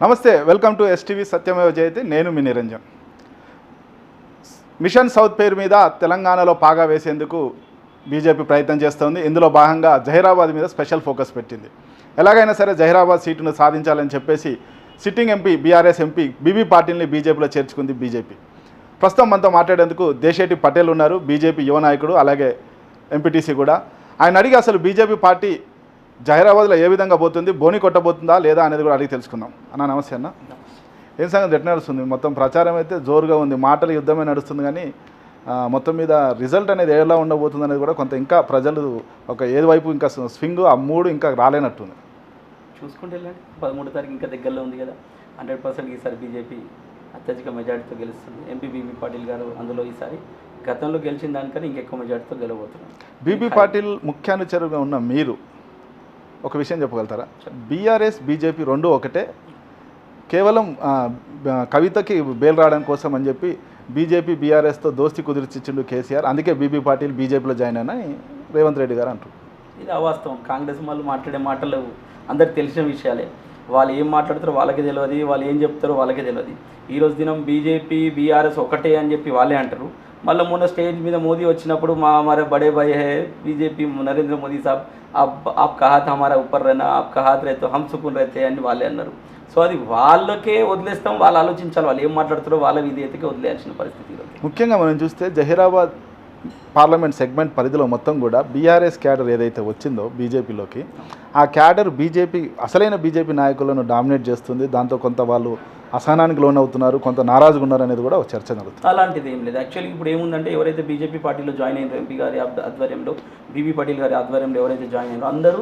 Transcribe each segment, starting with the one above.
నమస్తే, welcome to STV సత్యమేవ జయతే. నేను మీ నిరంజన్. మిషన్ సౌత్ పేరు మీద తెలంగాణలో పాగా వేసేందుకు బీజేపీ ప్రయత్నం చేస్తోంది. ఇందులో భాగంగా జహీరాబాద్ మీద స్పెషల్ ఫోకస్ పెట్టింది. ఎలాగైనా సరే జహీరాబాద్ సీటును సాధించాలని చెప్పేసి sitting MP BRS MP BB పాటిల్ని బీజేపీలో చేర్చుకుంది బీజేపీ. ప్రస్తుతం మనతో మాట్లాడేందుకు దేశేటి పటేల్ ఉన్నారు, బీజేపీ యువ నాయకుడు, అలాగే ఎంపీటీసీ కూడా. ఆయన అడిగి అసలు బీజేపీ పార్టీ జహీరాబాద్లో ఏ విధంగా పోతుంది, బోని కొట్టబోతుందా లేదా అనేది కూడా అడిగి తెలుసుకుందాం. అన్న నమస్తే. అన్న ఏం సంగతి, ఎట్లా నడుస్తుంది? మొత్తం ప్రచారం అయితే జోరుగా ఉంది, మాటల యుద్ధమే నడుస్తుంది, కానీ మొత్తం మీద రిజల్ట్ అనేది ఎలా ఉండబోతుంది అనేది కూడా కొంత ఇంకా ప్రజలు ఒక ఏది వైపు ఇంకా స్వింగ్ ఆ మూడు ఇంకా రాలేనట్టుంది. చూసుకుంటే వెళ్ళండి, 13వ తారీఖు ఇంకా దగ్గరలో ఉంది కదా. 100% ఈసారి బీజేపీ అత్యధిక మెజార్టీతో గెలుస్తుంది. ఎంపీ బీబీ పాటిల్ గారు అందులో ఈసారి గతంలో గెలిచిన దానికన్నా ఇంకెక్కువ మెజార్టీతో గెలవబోతున్నారు. బీబీ పాటిల్ ముఖ్య అనుచరుగా ఉన్న మీరు ఒక విషయం చెప్పగలుగుతారా? బీఆర్ఎస్ బీజేపీ రెండు ఒకటే, కేవలం కవితకి బెయిల్ రావడం కోసం అని చెప్పి బీజేపీ బీఆర్ఎస్తో దోస్తి కుదిర్చిచ్చిండు కేసీఆర్, అందుకే బీబీ పాటిల్ బీజేపీలో జాయిన్ అయినా రేవంత్ రెడ్డి గారు అంటారు. ఇది అవాస్తవం. కాంగ్రెస్ వాళ్ళు మాట్లాడే మాటలు అందరికి తెలిసిన విషయాలే. వాళ్ళు ఏం మాట్లాడతారో వాళ్ళకే తెలియదు, వాళ్ళు ఏం చెప్తారో వాళ్ళకే తెలియదు. ఈరోజు దినం బీజేపీ బీఆర్ఎస్ ఒకటే అని చెప్పి వాళ్ళే అంటారు. మళ్ళీ మొన్న స్టేజ్ మీద మోదీ వచ్చినప్పుడు हमारे बड़े भाई है बीजेपी नरेंद्र मोदी साहब, आप कहा था हमारा ऊपर रहना, आपका हाथ रहे तो हम सुकून रहते అని వాళ్ళే అన్నారు. సో అది వాళ్ళకే వదిలేస్తాం, వాళ్ళు ఆలోచించాలి, వాళ్ళు ఏం మాట్లాడుతారో వాళ్ళ విధేయతకే వదిలేయాల్సిన పరిస్థితి. ముఖ్యంగా మనం చూస్తే జహీరాబాద్ పార్లమెంట్ సెగ్మెంట్ పరిధిలో మొత్తం కూడా బీఆర్ఎస్ క్యాడర్ ఏదైతే వచ్చిందో బీజేపీలోకి, ఆ క్యాడర్ బీజేపీ అసలైన బీజేపీ నాయకులను డామినేట్ చేస్తుంది. దాంతో కొంత వాళ్ళు అసహనానికి లోన్ అవుతున్నారు, కొంత నారాజుగా ఉన్నారు అనేది కూడా ఒక చర్చ జరుగుతుంది. అలాంటిది ఏం లేదు. యాక్చువల్లీ ఇప్పుడు ఏముందంటే, ఎవరైతే బీజేపీ పార్టీలో జాయిన్ అయ్యారో ఎంపీ గారి ఆధ్వర్యంలో, బీబీ పాటిల్ గారి ఆధ్వర్యంలో ఎవరైతే జాయిన్ అయ్యారో అందరూ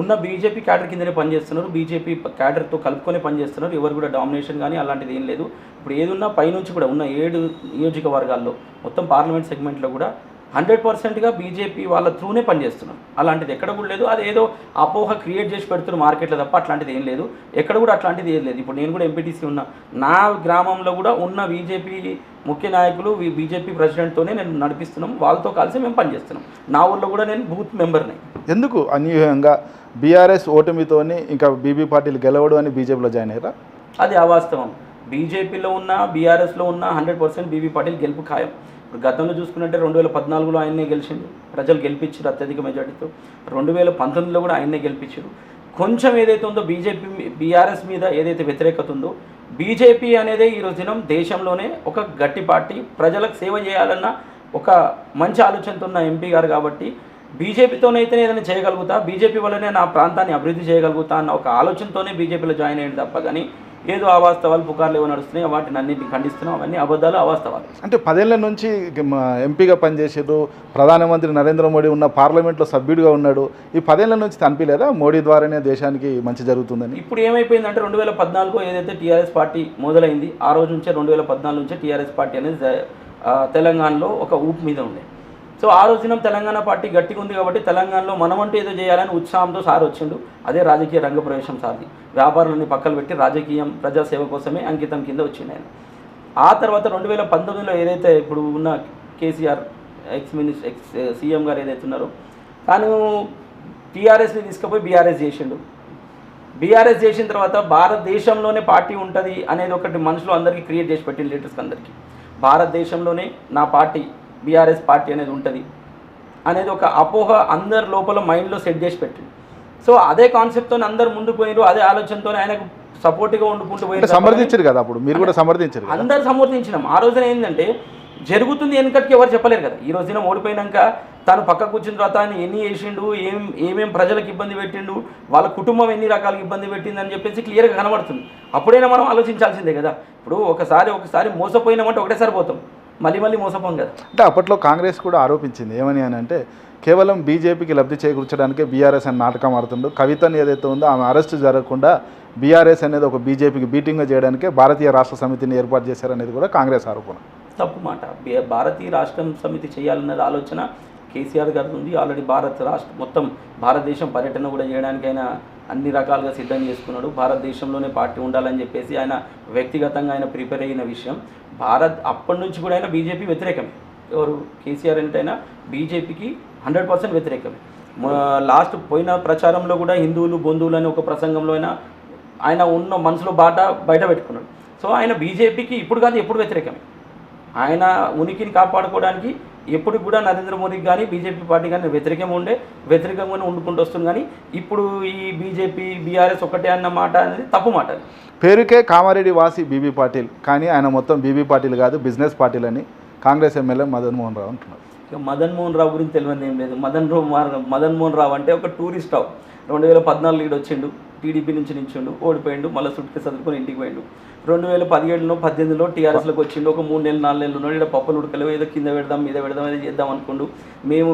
ఉన్న బీజేపీ క్యాడర్ కిందనే పనిచేస్తున్నారు, బీజేపీ క్యాడర్తో కలుపుకొని పనిచేస్తున్నారు. ఎవరు కూడా డామినేషన్ కానీ అలాంటిది ఏం లేదు. ఇప్పుడు ఏదున్నా పైనుంచి కూడా ఉన్న 7 నియోజకవర్గాల్లో మొత్తం పార్లమెంట్ సెగ్మెంట్లో కూడా 100%గా బీజేపీ వాళ్ళ త్రూనే పనిచేస్తున్నారు. అలాంటిది ఎక్కడ కూడా లేదు. అది ఏదో అపోహ క్రియేట్ చేసి పెడుతున్నారు మార్కెట్లో తప్ప అట్లాంటిది ఏం లేదు. ఎక్కడ కూడా అట్లాంటిది ఏం లేదు. ఇప్పుడు నేను కూడా ఎంపీటీసీ ఉన్నా, నా గ్రామంలో కూడా ఉన్న బీజేపీ ముఖ్య నాయకులు బీజేపీ ప్రెసిడెంట్తోనే నేను నడిపిస్తున్నాం, వాళ్ళతో కలిసి మేము పనిచేస్తున్నాం. నా ఊళ్ళో కూడా నేను బూత్ మెంబర్ని. ఎందుకు అన్యూహంగా బీఆర్ఎస్ ఓటమితోని ఇంకా బీబీ పార్టీలు గెలవడు అని బీజేపీలో జాయిన్ అయ్యారా? అది అవాస్తవం. బీజేపీలో ఉన్న బీఆర్ఎస్లో ఉన్న 100% బీబీ పాటిల్ గెలుపు ఖాయం. ఇప్పుడు గతంలో చూసుకున్నట్టే 2014లో ఆయన్నే గెలిచిండు, ప్రజలు గెలిపించారు అత్యధిక మెజార్టీతో. 2019లో కూడా ఆయన్నే గెలిపించారు. కొంచెం ఏదైతే ఉందో బీజేపీ బీఆర్ఎస్ మీద ఏదైతే వ్యతిరేకత ఉందో, బీజేపీ అనేది ఈరోజు దినం దేశంలోనే ఒక గట్టి పార్టీ, ప్రజలకు సేవ చేయాలన్న ఒక మంచి ఆలోచనతో ఉన్న ఎంపీ గారు కాబట్టి బీజేపీతోనైతేనే ఏదైనా చేయగలుగుతా, బీజేపీ వల్లనే నా ప్రాంతాన్ని అభివృద్ధి చేయగలుగుతా అన్న ఒక ఆలోచనతోనే బీజేపీలో జాయిన్ అయ్యింది తప్ప కానీ ఏదో అవాస్తవాలు పుకార్లు ఏవో నడుస్తున్నాయి, వాటిని అన్నింటిని ఖండిస్తున్నాం. అవన్నీ అబద్ధాలు, అవాస్తవాలు. అంటే 10 ఏళ్ల నుంచి ఎంపీగా పనిచేసారు, ప్రధానమంత్రి నరేంద్ర మోడీ ఉన్న పార్లమెంట్లో సభ్యుడిగా ఉన్నాడు. ఈ 10 ఏళ్ల నుంచి అనిపించలేదా మోడీ ద్వారానే దేశానికి మంచి జరుగుతుందని? ఇప్పుడు ఏమైపోయిందంటే 2014 ఏదైతే టీఆర్ఎస్ పార్టీ మొదలైంది, ఆ రోజు నుంచే 2014 నుంచే టీఆర్ఎస్ పార్టీ అనేది తెలంగాణలో ఒక ఊపు మీద ఉండే. సో ఆ రోజున తెలంగాణ పార్టీ గట్టిగా ఉంది కాబట్టి తెలంగాణలో మనమంటూ ఏదో చేయాలని ఉత్సాహంతో సార్ వచ్చిండు. అదే రాజకీయ రంగప్రవేశం సార్ది. వ్యాపారాలన్నీ పక్కన పెట్టి రాజకీయం ప్రజాసేవ కోసమే అంకితం కింద వచ్చింది ఆయన. ఆ తర్వాత 2019లో ఏదైతే ఇప్పుడు ఉన్న కేసీఆర్ ఎక్స్ సీఎం గారు ఏదైతే ఉన్నారో, తాను టీఆర్ఎస్ని తీసుకుపోయి బీఆర్ఎస్ చేసిండు. బీఆర్ఎస్ చేసిన తర్వాత భారతదేశంలోనే పార్టీ ఉంటుంది అనేది ఒకటి మనసులో అందరికీ క్రియేట్ చేసి పెట్టింది, లీడర్స్కి అందరికీ. భారతదేశంలోనే నా పార్టీ బీఆర్ఎస్ పార్టీ అనేది ఉంటుంది అనేది ఒక అపోహ అందరి లోపల మైండ్లో సెట్ చేసి పెట్టింది. సో అదే కాన్సెప్ట్తో అందరు ముందుకు పోయినారు, అదే ఆలోచనతో ఆయనకు సపోర్ట్గా ఉండుకుంటూ పోయి సమర్థించారు కదా. అప్పుడు మీరు కూడా సమర్థించారు, అందరు సమర్థించినాం. ఆ రోజున ఏంటంటే జరుగుతుంది వెనకటికి ఎవరు చెప్పలేరు కదా. ఈ రోజున ఓడిపోయినాక తాను పక్క కూర్చున్న తర్వాత ఆయన ఎన్ని చేసిండు, ఏమేం ప్రజలకు ఇబ్బంది పెట్టిండు, వాళ్ళ కుటుంబం ఎన్ని రకాల ఇబ్బంది పెట్టింది అని చెప్పేసి క్లియర్గా కనబడుతుంది. అప్పుడైనా మనం ఆలోచించాల్సిందే కదా. ఇప్పుడు ఒకసారి మోసపోయినామంటే ఒకటేసారి పోతాం, మళ్ళీ మోసపోం కదా. అంటే అప్పట్లో కాంగ్రెస్ కూడా ఆరోపించింది ఏమని అని అంటే, కేవలం బీజేపీకి లబ్ధి చేకూర్చడానికే బీఆర్ఎస్ అని నాటకం ఆడుతుండో, కవితని ఏదైతే ఉందో ఆమె అరెస్ట్ జరగకుండా బీఆర్ఎస్ అనేది ఒక బీజేపీకి బీటింగ్గా చేయడానికే భారతీయ రాష్ట్ర సమితిని ఏర్పాటు చేశారనేది కూడా కాంగ్రెస్ ఆరోపణ. తప్పు మాట. భారతీయ రాష్ట్ర సమితి చేయాలన్నది ఆలోచన కేసీఆర్ గారి ఉంది. ఆల్రెడీ మొత్తం భారతదేశం పర్యటన కూడా చేయడానికైనా అన్ని రకాలుగా సిద్ధం చేసుకున్నాడు. భారతదేశంలోనే పార్టీ ఉండాలని చెప్పేసి ఆయన వ్యక్తిగతంగా ఆయన ప్రిపేర్ అయిన విషయం. అప్పటి నుంచి కూడా ఆయన బీజేపీ వ్యతిరేకమే. ఎవరు కేసీఆర్ అంటే అయినా బీజేపీకి 100% వ్యతిరేకమే. లాస్ట్ పోయిన ప్రచారంలో కూడా హిందువులు బంధువులు అని ఒక ప్రసంగంలో అయినా ఆయన ఉన్న మనసులో బాట బయట పెట్టుకున్నాడు. సో ఆయన బీజేపీకి ఇప్పుడు కాదు ఎప్పుడు వ్యతిరేకమే. ఆయన ఉనికిని కాపాడుకోవడానికి ఎప్పుడు కూడా నరేంద్ర మోడీకి కానీ బీజేపీ పార్టీ కానీ వ్యతిరేకంగానే వండుకుంటూ వస్తుంది. కానీ ఇప్పుడు ఈ బీజేపీ బీఆర్ఎస్ ఒకటే అన్న మాట అనేది తప్పు మాట. పేరుకే కామారెడ్డి వాసి బీబీ పాటిల్, కానీ ఆయన మొత్తం బీబీ పాటిల్ కాదు, బిజినెస్ పాటిల్ అని కాంగ్రెస్ ఎమ్మెల్యే మదన్ మోహన్ రావు అంటున్నారు. ఇక మదన్ మోహన్ రావు గురించి తెలియదు ఏం లేదు. మదన్ మోహన్ రావు అంటే ఒక టూరిస్ట్ రావు. 2014 లీడ్ వచ్చిండు, టీడీపీ నుంచి నించుండు, ఓడిపోయిండు, మళ్ళీ సుట్కి చదువుకొని ఇంటికి పోయిండు. 2017లో 18లో టీఆర్ఎస్లోకి వచ్చిండు. ఒక 3 నెలలు 4 నెలలు ఉన్నాడు. ఇక్కడ పప్పులు ఉడకలేవు, ఏదో కింద పెడదాం మీద పెడదాం ఏదో చేద్దాం అనుకుండు.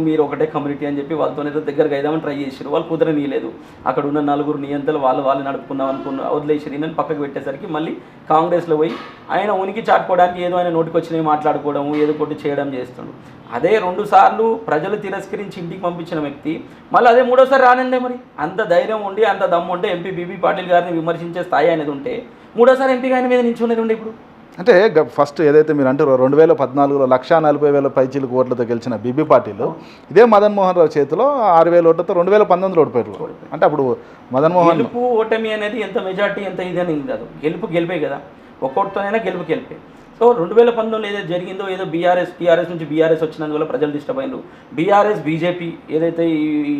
మీరు ఒకటే కమ్యూనిటీ అని చెప్పి వాళ్ళతో ఏదో దగ్గరకు అయిదామని ట్రై చేసారు. వాళ్ళు కుదరనీయలేదు. అక్కడ ఉన్న 4 నియంతలు వాళ్ళు నడుపుకుందాం వదిలేసి నేను పక్కకు పెట్టేసరికి మళ్ళీ కాంగ్రెస్లో పోయి ఆయన ఉనికి చాటుకోవడానికి ఏదో ఆయన నోటికి వచ్చినవి మాట్లాడుకోవడము, ఏదో ఒకటి చేయడం చేస్తుండు. అదే 2 సార్లు ప్రజలు తిరస్కరించి ఇంటికి పంపించిన వ్యక్తి మళ్ళీ అదే 3వసారి రానందే. మరి అంత ధైర్యం ఉండి అంత దమ్ము ఉంటే ఎంపీ బీబీ పాటిల్ గారిని విమర్శించే స్థాయి అనేది ఉంటే 3వసారి ఎంపీగా ఆయన మీద నించున్నది ఉండే. ఇప్పుడు అంటే ఫస్ట్ ఏదైతే మీరు అంటారో 2014లో 1,40,000 పైచీలకు ఓట్లతో గెలిచిన బీబీ పాటిల్ ఇదే మదన్ మోహన్ రావు చేతిలో 6,000 ఓట్లతో 2019లో ఓడిపోయారు. అంటే అప్పుడు మదన్ మోహన్ గెలుపు ఓటమి అనేది ఎంత మెజార్టీ ఎంత ఇది అని కాదు, గెలిపే కదా, ఒక్కొక్కతోనైనా గెలిపే. సో 2019లో ఏదైతే జరిగిందో, ఏదో టీఆర్ఎస్ నుంచి బీఆర్ఎస్ వచ్చినందువల్ల ప్రజలు డిస్టర్బ్ అయినారు. బీఆర్ఎస్ బీజేపీ ఏదైతే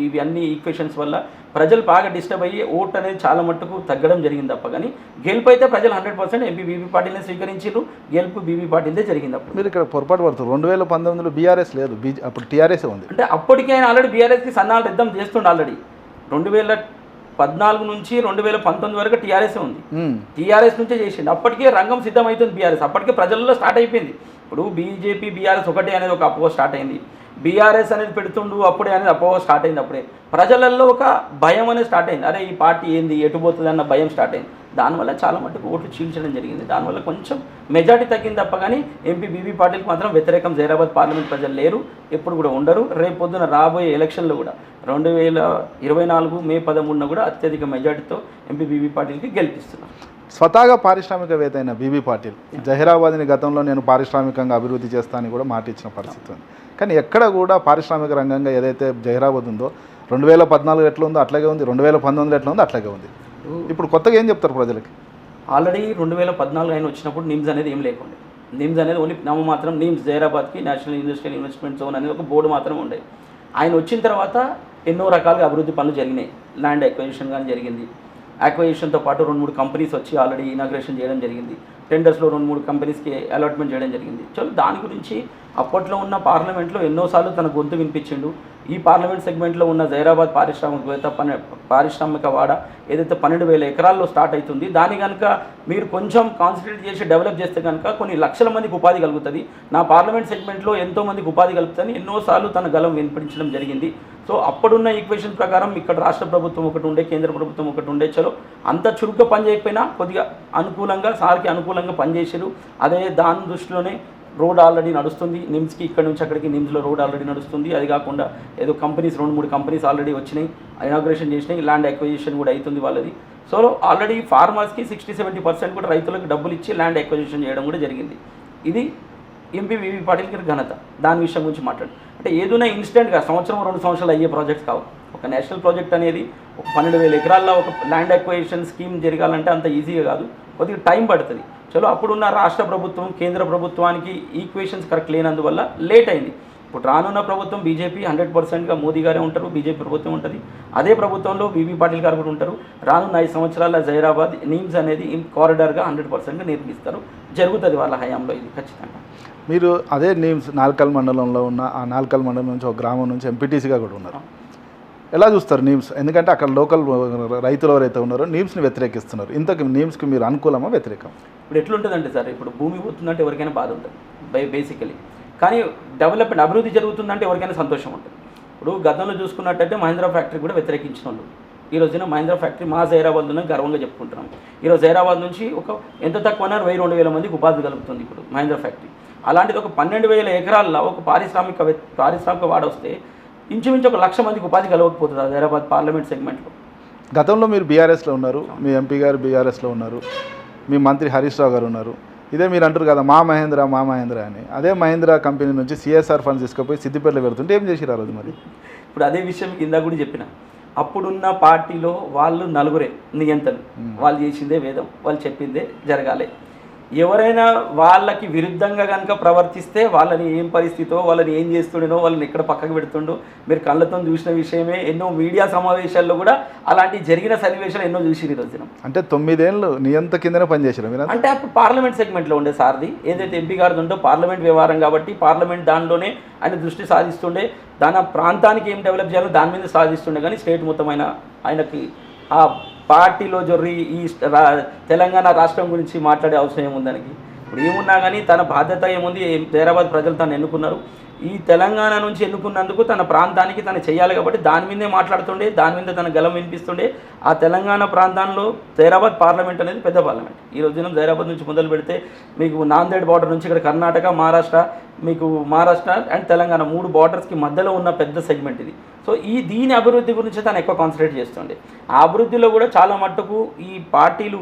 ఇవి అన్ని ఈక్వేషన్స్ వల్ల ప్రజలు బాగా డిస్టర్బ్ అయ్యి ఓట్ అనేది చాలా మట్టుకు తగ్గడం జరిగింది తప్ప. కానీ గెలుపు అయితే ప్రజలు 100% ఎంపీ బీబీ పాటిల్ని స్వీకరించారు. గెలుపు బీబీ పాటిల్దే జరిగింది. అప్పుడు మీరు ఇక్కడ పొరపాటు పడుతుంది. 2019లో బీఆర్ఎస్ లేదు, అప్పుడు టీఆర్ఎస్ ఉంది. అంటే అప్పటికే ఆయన ఆల్రెడీ బీఆర్ఎస్కి సన్నాలు యుద్ధం చేస్తుండే. ఆల్రెడీ 2014 నుంచి 2019 వరకు టీఆర్ఎస్ ఉంది. టీఆర్ఎస్ నుంచే చేసిండు. అప్పటికే రంగం సిద్ధమవుతుంది బీఆర్ఎస్. అప్పటికే ప్రజల్లో స్టార్ట్ అయిపోయింది. ఇప్పుడు బీజేపీ బీఆర్ఎస్ ఒకటే అనేది ఒక అపోహ స్టార్ట్ అయింది. బీఆర్ఎస్ అనేది పెడుతుండు అప్పుడే అనేది అపోహ స్టార్ట్ అయింది. అప్పుడే ప్రజలలో ఒక భయం అనేది స్టార్ట్ అయింది. అరే ఈ పార్టీ ఏంది ఎటుపోతుంది అన్న భయం స్టార్ట్ అయింది. దానివల్ల చాలా మటుకు ఓట్లు చీల్చడం జరిగింది. దానివల్ల కొంచెం మెజార్టీ తగ్గింది తప్ప. కానీ ఎంపీ బీబీ పాటిల్కి మాత్రం వ్యతిరేకం జైరాబాద్ పార్లమెంట్ ప్రజలు లేరు, ఎప్పుడు కూడా ఉండరు. రేపు పొద్దున రాబోయే ఎలక్షన్లో కూడా 2024 మే 13 కూడా అత్యధిక మెజార్టీతో ఎంపీ బీబీ పాటిల్కి గెలిపిస్తున్నారు. స్వతహాగా పారిశ్రామికవేత్త అయిన బీబీ పాటిల్ జహీరాబాద్ని గతంలో నేను పారిశ్రామికంగా అభివృద్ధి చేస్తానని కూడా మాట ఇచ్చిన పరిస్థితి ఉంది. కానీ ఎక్కడ కూడా పారిశ్రామిక రంగంగా ఏదైతే జహీరాబాద్ ఉందో 2014 ఎట్లా ఉందో అట్లాగే ఉంది, 2019 ఎట్లా ఉందో అట్లాగే ఉంది. ఇప్పుడు కొత్తగా ఏం చెప్తారు ప్రజలకి? ఆల్రెడీ 2014 ఆయన వచ్చినప్పుడు నిమ్స్ అనేది ఏం లేకుండే. నిమ్స్ అనేది ఓన్లీ మాత్రం నిమ్స్ జహీరాబాద్కి నేషనల్ ఇండస్ట్రియల్ ఇన్వెస్ట్మెంట్ జోన్ అనేది ఒక బోర్డు మాత్రమే ఉండేది. ఆయన వచ్చిన తర్వాత ఎన్నో రకాలుగా అభివృద్ధి పనులు జరిగినాయి. ల్యాండ్ అక్విజిషన్ కానీ జరిగింది. అక్విజిషన్తో పాటు 2-3 కంపెనీస్ వచ్చి ఆల్రెడీ ఇనాగ్రేషన్ చేయడం జరిగింది. టెండర్స్లో 2-3 కంపెనీస్కి అలాట్మెంట్ చేయడం జరిగింది. చలో దాని గురించి అప్పట్లో ఉన్న పార్లమెంట్లో ఎన్నోసార్లు తన గొంతు వినిపించిండు. ఈ పార్లమెంట్ సెగ్మెంట్లో ఉన్న జహీరాబాద్ పారిశ్రామిక వాడ ఏదైతే 12,000 ఎకరాల్లో స్టార్ట్ అవుతుంది, దాన్ని కనుక మీరు కొంచెం కాన్సన్ట్రేట్ చేసి డెవలప్ చేస్తే కనుక కొన్ని లక్షల మందికి ఉపాధి కలుగుతుంది, నా పార్లమెంట్ సెగ్మెంట్లో ఎంతో మందికి ఉపాధి కలుగుతుందని ఎన్నోసార్లు తన గలం వినిపించడం జరిగింది. సో అప్పుడున్న ఈక్వేషన్ ప్రకారం ఇక్కడ రాష్ట్ర ప్రభుత్వం ఒకటి ఉండే, కేంద్ర ప్రభుత్వం ఒకటి ఉండే. చలో అంత చురుగ్గా పనిచేయకపోయినా కొద్దిగా అనుకూలంగా సార్కి అనుకూలంగా పనిచేసారు. అదే దాని దృష్టిలోనే రోడ్ ఆల్రెడీ నడుస్తుంది నిమ్స్కి, ఇక్కడ నుంచి అక్కడికి నిమ్స్లో రోడ్ ఆల్రెడీ నడుస్తుంది. అది కాకుండా ఏదో కంపెనీస్ 2-3 కంపెనీస్ ఆల్రెడీ వచ్చినాయి, ఇనాగ్రేషన్ చేసినాయి, ల్యాండ్ అక్విజిషన్ కూడా అవుతుంది వాళ్ళది. సో ఆల్రెడీ ఫార్మర్స్కి 60-70% కూడా రైతులకు డబ్బులు ఇచ్చి ల్యాండ్ అక్విజిషన్ చేయడం కూడా జరిగింది. ఇది ఎంపీ బీబీ పాటిల్కి ఘనత. దాని విషయం గురించి మాట్లాడు అంటే ఏదైనా ఇన్స్టెంట్గా 1-2 సంవత్సరాలు అయ్యే ప్రాజెక్ట్స్ కావు. ఒక నేషనల్ ప్రాజెక్ట్ అనేది ఒక 12,000 ఎకరాల్లో ఒక ల్యాండ్ అక్విజిషన్ స్కీమ్ జరగాలంటే అంత ఈజీగా కాదు, కొద్దిగా టైం పడుతుంది. చలో అప్పుడున్న రాష్ట్ర ప్రభుత్వం కేంద్ర ప్రభుత్వానికి ఈక్వేషన్స్ కరెక్ట్ లేనందువల్ల లేట్ అయింది. ఇప్పుడు రానున్న ప్రభుత్వం బీజేపీ 100%గా మోదీ గారే ఉంటారు, బీజేపీ ప్రభుత్వం ఉంటుంది. అదే ప్రభుత్వంలో బీబీ పాటిల్ గారు కూడా ఉంటారు. రానున్న 5 సంవత్సరాల జహీరాబాద్ నిమ్స్ అనేది కారిడార్గా 100%గా నిర్మిస్తారు. జరుగుతుంది వాళ్ళ హయాంలో ఇది ఖచ్చితంగా. మీరు అదే నిమ్స్ నాల్కల్ మండలంలో ఉన్న ఆ నాల్కల్ మండలం నుంచి ఒక గ్రామం నుంచి ఎంపీటీసీగా కూడా ఉన్నారు. ఎలా చూస్తారు నిమ్స్? ఎందుకంటే అక్కడ లోకల్ రైతులు ఎవరైతే ఉన్నారో నిమ్స్ని వ్యతిరేకిస్తున్నారు. ఇంతకు నిమ్స్కి మీరు అనుకూలమా వ్యతిరేకం? ఇప్పుడు ఎట్లుంటుందంటే సార్, ఇప్పుడు భూమి పోతుందంటే ఎవరికైనా బాధ ఉంటుంది బేసికలీ. కానీ డెవలప్మెంట్ అభివృద్ధి జరుగుతుందంటే ఎవరికైనా సంతోషం ఉంటుంది. ఇప్పుడు గతంలో చూసుకున్నట్టయితే మహీంద్రా ఫ్యాక్టరీ కూడా వ్యతిరేకించిన వాళ్ళు ఈ రోజున మహీంద్రా ఫ్యాక్టరీ మా జహీరాబాద్లోనే గర్వంగా చెప్పుకుంటున్నాం. ఈరోజు జహీరాబాద్ నుంచి ఒక ఎంత తక్కువ 1,000-2,000 మందికి ఉపాధి కలుగుతుంది ఇప్పుడు మహీంద్రా ఫ్యాక్టరీ. అలాంటిది ఒక 12,000 ఎకరాల్లో ఒక పారిశ్రామిక వాడ వస్తే ఇంచుమించు 1,00,000 మందికి ఉపాధి కలగకపోతుంది జహీరాబాద్ పార్లమెంట్ సెగ్మెంట్లో. గతంలో మీరు బీఆర్ఎస్లో ఉన్నారు, మీ ఎంపీ గారు బీఆర్ఎస్లో ఉన్నారు, మీ మంత్రి హరీష్ రావు గారు ఉన్నారు. ఇదే మీరు అంటారు కదా మా మహేంద్ర అని. అదే మహేంద్ర కంపెనీ నుంచి CSR ఫండ్స్ తీసుకుపోయి సిద్దిపేటలో పెడుతుంటే ఏం చేసిరు ఆ రోజు? మరి ఇప్పుడు అదే విషయం కింద కూడా చెప్పిన, అప్పుడున్న పార్టీలో వాళ్ళు నలుగురే నియంతలు, వాళ్ళు చేసిందే వేదం, వాళ్ళు చెప్పిందే జరగాలి. ఎవరైనా వాళ్ళకి విరుద్ధంగా కనుక ప్రవర్తిస్తే వాళ్ళని ఏం పరిస్థితో, వాళ్ళని ఏం చేస్తుండేనో, వాళ్ళని ఎక్కడ పక్కకు పెడుతుండో మీరు కళ్ళతో చూసిన విషయమే. ఎన్నో మీడియా సమావేశాల్లో కూడా అలాంటి జరిగిన సన్నివేశాలు ఎన్నో చూసిరు ఈరోజు దినం. అంటే 9 ఏళ్ళు నియంత కిందనే పనిచేసారు మీరు. అంటే అప్పుడు పార్లమెంట్ సెగ్మెంట్లో ఉండే సార్ది ఏదైతే ఎంపీ గారిది ఉందో పార్లమెంట్ వ్యవహారం కాబట్టి పార్లమెంట్ దానిలోనే ఆయన దృష్టి సాధిస్తుండే, దాని ప్రాంతానికి ఏం డెవలప్ చేయాలో దాని మీద సాధిస్తుండే. కానీ స్టేట్ మొత్తం ఆయనకి ఆ పార్టీలో జొర్రి ఈ తెలంగాణ రాష్ట్రం గురించి మాట్లాడే అవసరం ఏముందానికి. ఇప్పుడు ఏమున్నా కానీ తన బాధ్యత ఏముంది, హైదరాబాద్ ప్రజలు తను ఎన్నుకున్నారు, ఈ తెలంగాణ నుంచి ఎన్నుకున్నందుకు తన ప్రాంతానికి తను చేయాలి కాబట్టి దాని మీదే మాట్లాడుతుండే, దాని మీద తన గలం వినిపిస్తుండే. ఆ తెలంగాణ ప్రాంతంలో హైదరాబాద్ పార్లమెంట్ అనేది పెద్ద పార్లమెంట్. ఈ రోజున హైదరాబాద్ నుంచి మొదలు పెడితే మీకు నాందేడ్ బార్డర్ నుంచి ఇక్కడ కర్ణాటక, మహారాష్ట్ర, మీకు మహారాష్ట్ర అండ్ తెలంగాణ 3 బార్డర్స్కి మధ్యలో ఉన్న పెద్ద సెగ్మెంట్ ఇది. సో దీని అభివృద్ధి గురించి తను ఎక్కువ కాన్సన్ట్రేట్ చేస్తుండే. ఆ అభివృద్ధిలో కూడా చాలా మట్టుకు ఈ పార్టీలు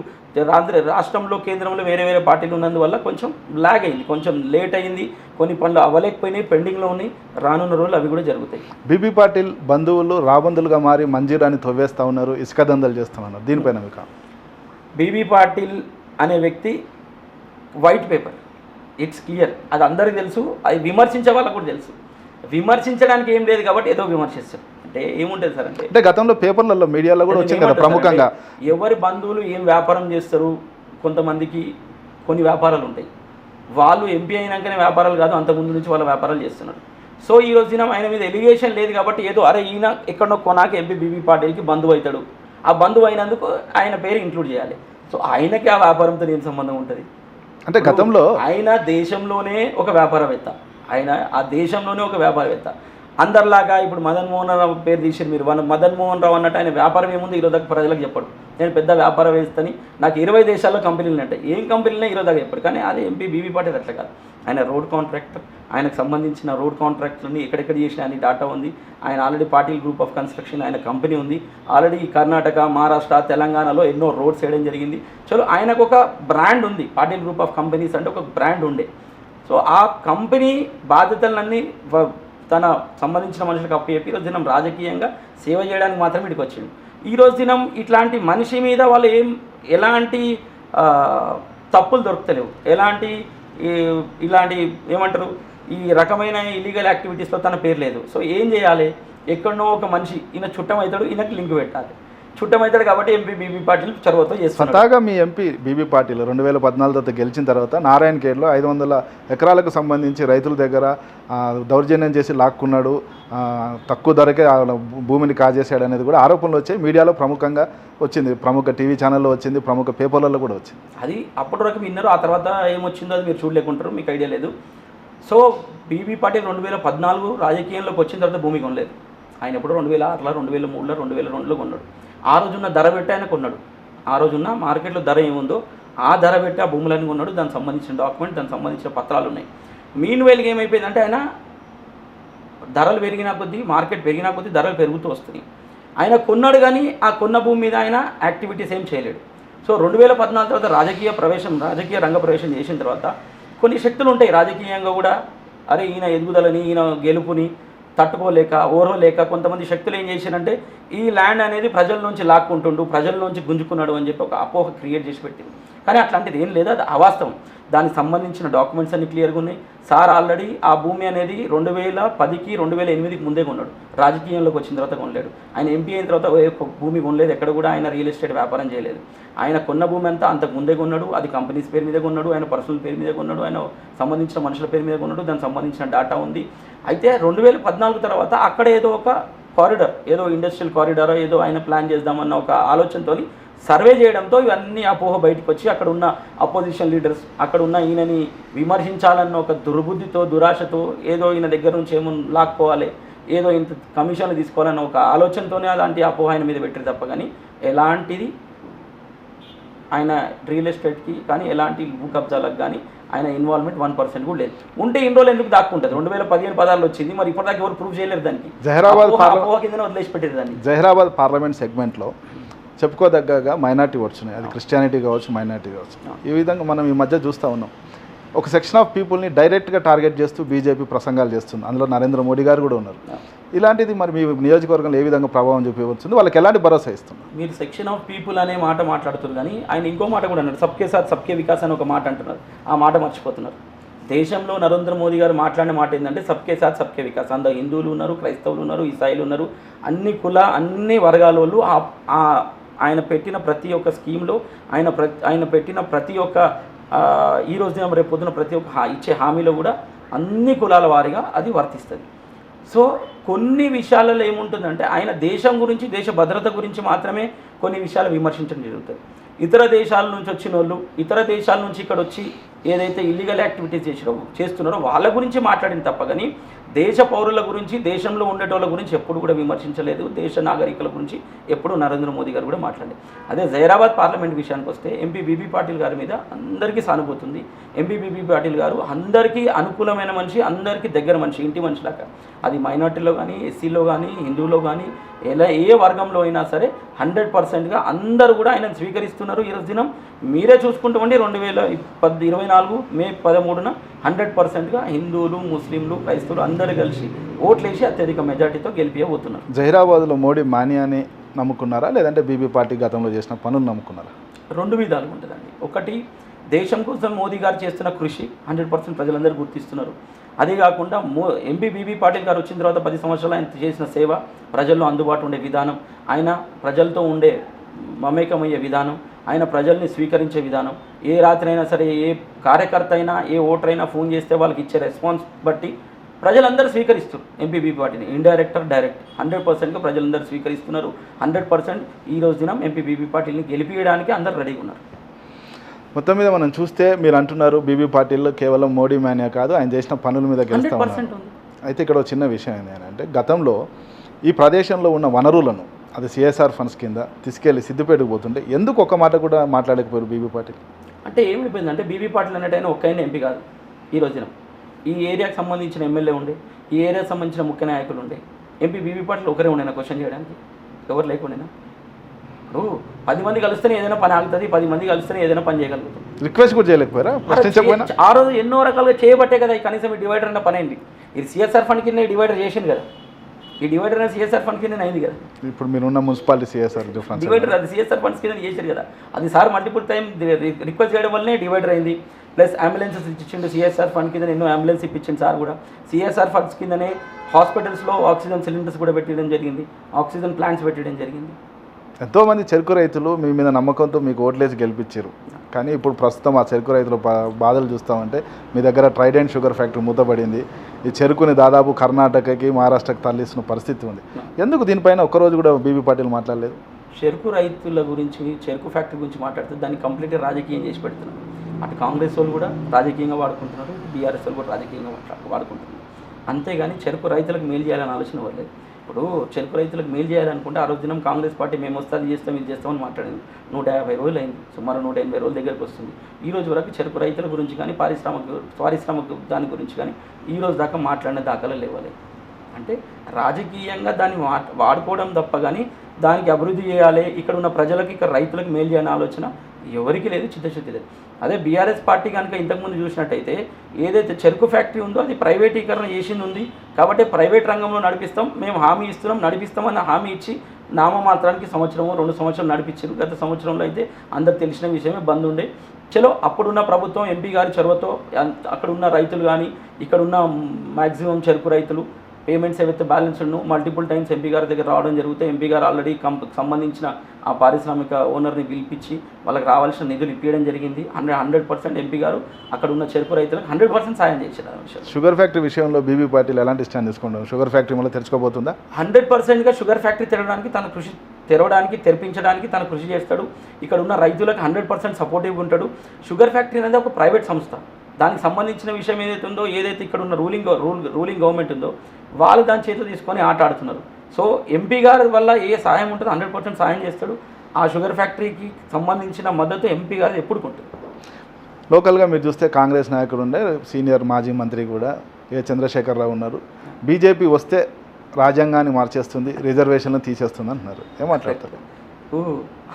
రాష్ట్రంలో, కేంద్రంలో వేరే వేరే పార్టీలు ఉన్నందువల్ల కొంచెం లాగ్ అయింది, కొంచెం లేట్ అయింది, కొన్ని పనులు అవ్వలేకపోయినాయి, పెండింగ్లో ఉన్నాయి. రానున్న రోజులు అవి కూడా జరుగుతాయి. బీబీ పాటిల్ బంధువులు రాబందులుగా మారి మంజీరాని తవ్వేస్తూ ఉన్నారు, ఇసుక దందలు చేస్తున్నారు, దీనిపైన మీకు? బీబీ పాటిల్ అనే వ్యక్తి వైట్ పేపర్, ఇట్స్ క్లియర్, అది అందరికీ తెలుసు, అది విమర్శించే వాళ్ళకు కూడా తెలుసు. విమర్శించడానికి ఏం లేదు కాబట్టి ఏదో విమర్శిస్తారు. అంటే ఏముంటుంది సార్ అంటే గతంలో పేపర్లలో మీడియాలో కూడా వచ్చింది కదా ప్రముఖంగా. ఎవరి బంధువులు ఏం వ్యాపారం చేస్తారు, కొంతమందికి కొన్ని వ్యాపారాలు ఉంటాయి, వాళ్ళు ఎంపీ అయినాకనే వ్యాపారాలు కాదు, అంతకుముందు నుంచి వాళ్ళ వ్యాపారాలు చేస్తున్నారు. సో ఈ రోజున ఆయన మీద ఎలిగేషన్ లేదు కాబట్టి ఏదో అరే ఈయన ఎక్కడో కొనాక ఎంపీ బీబీ పాటిల్కి బంధువు అవుతాడు, ఆ బంధువు అయినందుకు ఆయన పేరు ఇంక్లూడ్ చేయాలి. సో ఆయనకి ఆ వ్యాపారంతో ఏం సంబంధం ఉంటుంది? అంటే గతంలో ఆయన దేశంలోనే ఒక వ్యాపారవేత్త, ఆయన ఆ దేశంలోనే ఒక వ్యాపారవేత్త. అందరిలాగా ఇప్పుడు మదన్ మోహన్ రావు పేరు తీసారు మీరు, మదన్ మోహన్ రావు అన్నట్టు ఆయన వ్యాపారం ఏముంది ఈరోజు దాకా ప్రజలకు చెప్పడు. నేను పెద్ద వ్యాపారవేత్తని, నాకు 20 దేశాల్లో కంపెనీలు ఉంటాయి, ఏం కంపెనీలనే ఈరోజు దాకా చెప్పాడు. కానీ అదే ఎంపీ బీబీ పాటిల్ అట్లా కాదు, ఆయన రోడ్ కాంట్రాక్టర్, ఆయనకు సంబంధించిన రోడ్ కాంట్రాక్ట్లని ఎక్కడెక్కడ చేసిన అని డాటా ఉంది. ఆయన already Patil group of construction ఆయన కంపెనీ ఉంది, ఆల్రెడీ కర్ణాటక, మహారాష్ట్ర, తెలంగాణలో ఎన్నో రోడ్స్ వేయడం జరిగింది. చలో ఆయనకు ఒక బ్రాండ్ ఉంది, పాటిల్ గ్రూప్ ఆఫ్ కంపెనీస్ అంటే ఒక బ్రాండ్ ఉండే. సో ఆ కంపెనీ బాధ్యతలన్నీ తన సంబంధించిన మనుషులకు అప్పచెప్పి ఈరోజు దినం రాజకీయంగా సేవ చేయడానికి మాత్రమే ఇక్కడికి వచ్చిండు. ఈరోజు దినం ఇట్లాంటి మనిషి మీద వాళ్ళు ఎలాంటి తప్పులు దొరుకుతలేవు, ఇలాంటి ఏమంటారు ఈ రకమైన ఇల్లీగల్ యాక్టివిటీస్లో తన పేరు లేదు. సో ఏం చేయాలి, ఎక్కడనో ఒక మనిషి ఈయన చుట్టం అవుతాడు, ఈయనకు లింక్ పెట్టాలి, చుట్టం అవుతాడు కాబట్టి ఎంపీ బీబీ పాటిల్ చొరవతో చేస్తారు. స్వతహాగా మీ ఎంపీ బీబీ పాటిల్ 2014 గెలిచిన తర్వాత నారాయణఖేడ్లో 500 ఎకరాలకు సంబంధించి రైతుల దగ్గర దౌర్జన్యం చేసి లాక్కున్నాడు, తక్కువ ధరకే భూమిని కాజేశాడు అనేది కూడా ఆరోపణలు వచ్చాయి. మీడియాలో ప్రముఖంగా వచ్చింది, ప్రముఖ టీవీ ఛానల్లో వచ్చింది, ప్రముఖ పేపర్లలో కూడా వచ్చింది. అది అప్పటి వరకు విన్నారు, ఆ తర్వాత ఏమొచ్చిందో అది మీరు చూడలేకుంటారు, మీకు ఐడియా లేదు. సో బీబీ పాటిల్ 2014 రాజకీయంలోకి వచ్చిన తర్వాత భూమి కొనలేదు. ఆయన ఎప్పుడు 2006లో, 2003లో, 2002లో కొన్నాడు. ఆ రోజున్న ధర పెట్టి ఆయన కొన్నాడు, ఆ రోజున్న మార్కెట్లో ధర ఏముందో ఆ ధర పెట్టి ఆ భూములన్నీ కొన్నాడు. దానికి సంబంధించిన డాక్యుమెంట్, దానికి సంబంధించిన పత్రాలు ఉన్నాయి. మీన్ వేలుగా ఏమైపోయిందంటే ఆయన ధరలు పెరిగినా కొద్దీ, మార్కెట్ పెరిగినా కొద్దీ ధరలు పెరుగుతూ వస్తున్నాయి. ఆయన కొన్నాడు కానీ ఆ కొన్న భూమి మీద ఆయన యాక్టివిటీస్ ఏం చేయలేడు. సో 2014 తర్వాత రాజకీయ రంగ ప్రవేశం చేసిన తర్వాత కొన్ని శక్తులు ఉంటాయి రాజకీయంగా కూడా, అరే ఈయన ఎదుగుదలని, ఈయన గెలుపుని తట్టుకోలేక, ఓర్వలేక కొంతమంది శక్తులు ఏం చేశారంటే ఈ ల్యాండ్ అనేది ప్రజల నుంచి లాక్కుంటుండు, ప్రజల నుంచి గుంజుకున్నాడు అని చెప్పి ఒక అపోహ క్రియేట్ చేసి పెట్టింది. కానీ అట్లాంటిది ఏం లేదు, అది అవాస్తవం. దానికి సంబంధించిన డాక్యుమెంట్స్ అన్ని క్లియర్గా ఉన్నాయి. సార్ ఆల్రెడీ ఆ భూమి అనేది 2010కి 2008కి ముందే కొన్నాడు, రాజకీయంలోకి వచ్చిన తర్వాత కొనలేడు. ఆయన ఎంపీ అయిన తర్వాత భూమి కొనలేదు, ఎక్కడ కూడా ఆయన రియల్ ఎస్టేట్ వ్యాపారం చేయలేదు. ఆయన కొన్న భూమి అంతా అంతకు ముందే కొన్నాడు, అది కంపెనీస్ పేరు మీద కొన్నాడు, ఆయన పర్సనల్ పేరు మీద కొన్నాడు, ఆయన సంబంధించిన మనుషుల పేరు మీద కొన్నాడు, దానికి సంబంధించిన డాటా ఉంది. అయితే 2014 తర్వాత అక్కడ ఏదో ఒక కారిడార్, ఏదో ఇండస్ట్రియల్ కారిడారో ఏదో ఆయన ప్లాన్ చేద్దామన్న ఒక ఆలోచనతో సర్వే చేయడంతో ఇవన్నీ అపోహ బయటకు వచ్చి అక్కడ ఉన్న అపోజిషన్ లీడర్స్, అక్కడ ఉన్న ఈయనని విమర్శించాలన్న ఒక దుర్బుద్ధితో, దురాశతో, ఏదో ఈయన దగ్గర నుంచి ఏమో లాక్కోవాలి, ఏదో ఇంత కమిషన్లు తీసుకోవాలన్న ఒక ఆలోచనతోనే అలాంటి అపోహ ఆయన మీద పెట్టారు తప్ప కానీ ఎలాంటిది ఆయన రియల్ ఎస్టేట్కి కానీ ఎలాంటి భూ కబ్జాలకు కానీ ఆయన ఇన్వాల్వ్మెంట్ 1% కూడా లేదు. ఉంటే ఇన్ని రోజులు ఎందుకు దాక్కుంటుంది? 2015-16 వచ్చింది, మరి ఇప్పటిదాకా ఎవరు ప్రూవ్ చేయలేరు దానికి. అపోహ కింద వదిలేసి పెట్టారు దాన్ని. జహీరాబాద్ పార్లమెంట్ సెగ్మెంట్లో చెప్పుకోదగ్గగా మైనార్టీ ఓట్స్ ఉన్నాయి, అది క్రిస్టియానిటీ కావచ్చు, మైనార్టీ కావచ్చు. ఈ విధంగా మనం ఈ మధ్య చూస్తూ ఉన్నాం. ఒక సెక్షన్ ఆఫ్ పీపుల్ని డైరెక్ట్గా టార్గెట్ చేస్తూ బీజేపీ ప్రసంగాలు చేస్తుంది. అందులో నరేంద్ర మోడీ గారు కూడా ఉన్నారు. ఇలాంటిది మరి మీ నియోజకవర్గంలో ఏ విధంగా ప్రభావం చూపించవచ్చు, వాళ్ళకి ఎలాంటి భరోసా ఇస్తుంది? మీరు సెక్షన్ ఆఫ్ పీపుల్ అనే మాట మాట్లాడుతున్నారు, కానీ ఆయన ఇంకో మాట కూడా అన్నారు, సబ్కే సాత్ సబ్కే వికాస్ అని ఒక మాట అంటున్నారు. ఆ మాట మర్చిపోతున్నారు. దేశంలో నరేంద్ర మోదీ గారు మాట్లాడిన మాట ఏంటంటే సబ్కే సాత్ సబ్కే వికాస్. అందులో హిందువులు ఉన్నారు, క్రైస్తవులు ఉన్నారు, ఇసాయిలు ఉన్నారు, అన్ని వర్గాల వాళ్ళు ఆయన పెట్టిన ప్రతి ఒక్క స్కీమ్లో ఆయన పెట్టిన ప్రతి ఒక్క ఈ రోజు దినం రేపు పొద్దున ప్రతి ఒక్క ఇచ్చే హామీలో కూడా అన్ని కులాల వారిగా అది వర్తిస్తుంది. సో కొన్ని విషయాలలో ఏముంటుందంటే ఆయన దేశం గురించి, దేశ భద్రత గురించి మాత్రమే కొన్ని విషయాలు విమర్శించడం జరుగుతుంది. ఇతర దేశాల నుంచి వచ్చిన వాళ్ళు, ఇతర దేశాల నుంచి ఇక్కడ వచ్చి ఏదైతే ఇల్లీగల్ యాక్టివిటీస్ చేస్తున్నారో వాళ్ళ గురించి మాట్లాడిన తప్ప కానీ దేశ పౌరుల గురించి, దేశంలో ఉండేటోళ్ళ గురించి ఎప్పుడు కూడా విమర్శించలేదు. దేశ నాగరికుల గురించి ఎప్పుడు నరేంద్ర మోదీ గారు కూడా మాట్లాడలేదు. అదే జైరాబాద్ పార్లమెంట్ విషయానికి వస్తే ఎంపీ బీబీ పాటిల్ గారి మీద అందరికీ సానుభూతి ఉంది. ఎంపీ బీబీ పాటిల్ గారు అందరికీ అనుకూలమైన మనిషి, అందరికీ దగ్గర మనిషి, ఇంటి మనిషి లాగా. అది మైనార్టీలో కానీ, ఎస్సీలో కానీ, హిందువులో కానీ, ఏ వర్గంలో అయినా సరే 100%గా అందరూ కూడా ఆయనను స్వీకరిస్తున్నారు. ఈరోజు దినం మీరే చూసుకుంటామండి, 2024 మే 13న 100%గా హిందువులు, ముస్లింలు, క్రైస్తవులు అందరూ కలిసి ఓట్లేసి అత్యధిక మెజార్టీతో గెలిపియబోతున్నారు. జహీరాబాద్లో మోడీ మాన్యాన్ని నమ్ముకున్నారా, లేదంటే బీబీ పార్టీ గతంలో చేసిన పనులు నమ్ముకున్నారా? రెండు విధాలుగా ఉంటుందండి. ఒకటి, దేశం కోసం మోదీ గారు చేస్తున్న కృషి 100% ప్రజలందరూ గుర్తిస్తున్నారు. అదే కాకుండా ఎంపీ బీబీ పాటిల్ గారు వచ్చిన తర్వాత 10 సంవత్సరాలు ఆయన చేసిన సేవ, ప్రజల్లో అందుబాటు ఉండే విధానం, ఆయన ప్రజలతో ఉండే మమేకమయ్యే విధానం, ఆయన ప్రజల్ని స్వీకరించే విధానం, ఏ రాత్రి అయినా సరే ఏ కార్యకర్త అయినా ఏ ఓటర్ అయినా ఫోన్ చేస్తే వాళ్ళకి ఇచ్చే రెస్పాన్స్ బట్టి ప్రజలందరూ స్వీకరిస్తారు ఎంపీ బీబీ పాటిల్ని. ఇండైరెక్ట్ ఆర్ డైరెక్ట్ 100%గా ప్రజలందరూ స్వీకరిస్తున్నారు. 100% ఈ రోజు దినం ఎంపీ బీబీ పాటిల్ని గెలిపించడానికి అందరూ రెడీగా ఉన్నారు. మొత్తం మీద మనం చూస్తే మీరు అంటున్నారు బీబీ పాటిల్ కేవలం మోడీ మాన్యా కాదు, ఆయన చేసిన పనుల మీద గెలుస్తా ఉన్నారు. అయితే ఇక్కడ ఒక చిన్న విషయం ఏంటంటే గతంలో ఈ ప్రదేశంలో ఉన్న వనరులను అది సిఎస్ఆర్ ఫండ్స్ కింద తీసుకెళ్లి సిద్దిపేటకు పోతుంటే ఎందుకు ఒక్క మాట కూడా మాట్లాడకపోయారు బీబీ పాటిల్? అంటే ఏమైపోయిందంటే బీబీ పాటిల్ అన్నట్టయినా ఒక్కైనా ఎంపీ కాదు. ఈ రోజున ఈ ఏరియాకి సంబంధించిన ఎమ్మెల్యే ఉండే, ఈ ఏరియాకి సంబంధించిన ముఖ్య నాయకులు ఉండే. ఎంపీ బీబీ పాటిల్ ఒకరే ఉండేనా క్వశ్చన్ చేయడానికి? ఎవరు లేకుండేనా? ఇప్పుడు 10 మంది కలిస్తేనే ఏదైనా పని ఆగుతుంది, 10 మంది కలిస్తేనే ఏదైనా పని చేయగలుగుతాం. రిక్వెస్ట్ కూడా చేయలేకపోయారా? ప్రశ్నించకపోయినా ఆ రోజు ఎన్నో రకాలుగా చేయబట్టే కదా ఈ కనీసం ఈ డివైడర్ అన్న పని అయింది. ఇది సిఎస్ఆర్ ఫండ్ కింద డివైడర్ చేసింది కదా, ఈ డివైడర్ అనేది సిఎస్ఆర్ ఫండ్ కింద అయింది కదా. ఇప్పుడు మీరున్న మున్సిపాలిటీ సిఎస్ఆర్ డివైడర్ అది సిఎస్ఆర్ ఫండ్స్ కింద చేశారు కదా. అది సార్ మల్టిపుల్ టైం రిక్వెస్ట్ చేయడం వల్లనే డివైడర్ అయింది. ప్లస్ అంబులెన్సెస్ ఇచ్చిండు సిఎస్ఆర్ ఫండ్ కింద, ఎన్నో అంబులెన్స్ ఇప్పించింది సార్ కూడా. సిఎస్ఆర్ ఫండ్స్ కిందనే హాస్పిటల్స్లో ఆక్సిజన్ సిలిండర్స్ కూడా పెట్టడం జరిగింది, ఆక్సిజన్ ప్లాంట్స్ పెట్టడం జరిగింది. ఎంతోమంది చెరుకు రైతులు మీ మీద నమ్మకంతో మీకు ఓట్లేసి గెలిపించారు. కానీ ఇప్పుడు ప్రస్తుతం ఆ చెరుకు రైతుల బాధలు చూస్తామంటే మీ దగ్గర ట్రైడెంట్ షుగర్ ఫ్యాక్టరీ మూతపడింది. ఈ చెరుకుని దాదాపు కర్ణాటకకి, మహారాష్ట్రకి తరలిస్తున్న పరిస్థితి ఉంది. ఎందుకు దీనిపైన ఒక్కరోజు కూడా బీబీ పాటిల్ మాట్లాడలేదు? చెరుకు రైతుల గురించి, చెరుకు ఫ్యాక్టరీ గురించి మాట్లాడితే దాన్ని కంప్లీట్గా రాజకీయం చేసి పెడుతున్నారు. అటు కాంగ్రెస్ వాళ్ళు కూడా రాజకీయంగా వాడుకుంటున్నారు, బీఆర్ఎస్ వాళ్ళు కూడా రాజకీయంగా వాడుకుంటున్నారు. అంతేగాని చెరుకు రైతులకు మేలు చేయాలని ఆలోచన వాళ్ళలేదు. ఇప్పుడు చెరుకు రైతులకు మేలు చేయాలనుకుంటే ఆ రోజు దినం కాంగ్రెస్ పార్టీ మేము వస్తుంది చేస్తాం, ఇది చేస్తామని మాట్లాడింది. 150 రోజులు అయింది, సుమారు 180 రోజుల దగ్గరికి వస్తుంది. ఈ రోజు వరకు చెరుకు రైతుల గురించి కానీ, పారిశ్రామిక దాని గురించి కానీ ఈ రోజు దాకా మాట్లాడిన దాఖలు లేవాలి. అంటే రాజకీయంగా దాన్ని వాడుకోవడం తప్ప కానీ దానికి అభివృద్ధి చేయాలి, ఇక్కడ ఉన్న ప్రజలకు, ఇక్కడ రైతులకు మేలు చేయాలనే ఆలోచన ఎవరికి లేదు, చిత్తశుద్ధి లేదు. అదే బీఆర్ఎస్ పార్టీ కనుక ఇంతకుముందు చూసినట్టయితే ఏదైతే చెరుకు ఫ్యాక్టరీ ఉందో అది ప్రైవేటీకరణ చేసింది ఉంది కాబట్టి ప్రైవేట్ రంగంలో నడిపిస్తాం, మేము హామీ ఇస్తున్నాం, నడిపిస్తామన్న హామీ ఇచ్చి నామమాత్రానికి 1-2 సంవత్సరాలు నడిపించారు. గత సంవత్సరంలో అయితే అందరికి తెలిసిన విషయమే, బంద్ ఉండే. చలో అప్పుడున్న ప్రభుత్వం ఎంపీ గారి చొరవతో అక్కడ ఉన్న రైతులు కానీ, ఇక్కడ ఉన్న మ్యాక్సిమం చెరుకు రైతులు పేమెంట్స్ ఏవైతే బ్యాలెన్స్ ఉన్నో మల్టిపుల్ టైమ్స్ ఎంపీ గారి దగ్గర రావడం జరుగుతాయి. ఎంపీ గారు ఆల్రెడీ సంబంధించిన ఆ పారిశ్రామిక ఓనర్ని పిలిపించి వాళ్ళకి రావాల్సిన నిధులు ఇప్పించడం జరిగింది. 100% ఎంపీ గారు అక్కడ ఉన్న చెరుకు రైతులకు 100% సాయం చేశారు. షుగర్ ఫ్యాక్టరీ విషయంలో బీబీ పాటిల్ ఎలాంటి స్టాండ్ తీసుకుంటారు? షుగర్ ఫ్యాక్టరీ మళ్ళీ తెరుచుకోబోతుందా? 100%గా షుగర్ ఫ్యాక్టరీ తెరపించడానికి తన కృషి చేస్తాడు. ఇక్కడ ఉన్న రైతులకు 100% సపోర్టివ్గా ఉంటాడు. షుగర్ ఫ్యాక్టరీ అనేది ఒక ప్రైవేట్ సంస్థ, దానికి సంబంధించిన విషయం ఏదైతే ఉందో, ఏదైతే ఇక్కడ ఉన్న రూలింగ్ గవర్నమెంట్ ఉందో వాళ్ళు దాని చేతిలో తీసుకొని ఆట ఆడుతున్నారు. సో ఎంపీ గారి వల్ల ఏ సహాయం ఉంటుందో 100% సహాయం చేస్తాడు. ఆ షుగర్ ఫ్యాక్టరీకి సంబంధించిన మద్దతు ఎంపీ గారు ఎప్పుడు ఉంటుంది. లోకల్గా మీరు చూస్తే కాంగ్రెస్ నాయకులు ఉండే, సీనియర్ మాజీ మంత్రి కూడా చంద్రశేఖరరావు ఉన్నారు. బీజేపీ వస్తే రాజ్యాంగాన్ని మార్చేస్తుంది, రిజర్వేషన్లు తీసేస్తుంది అంటున్నారు. ఏం మాట్లాడతారు?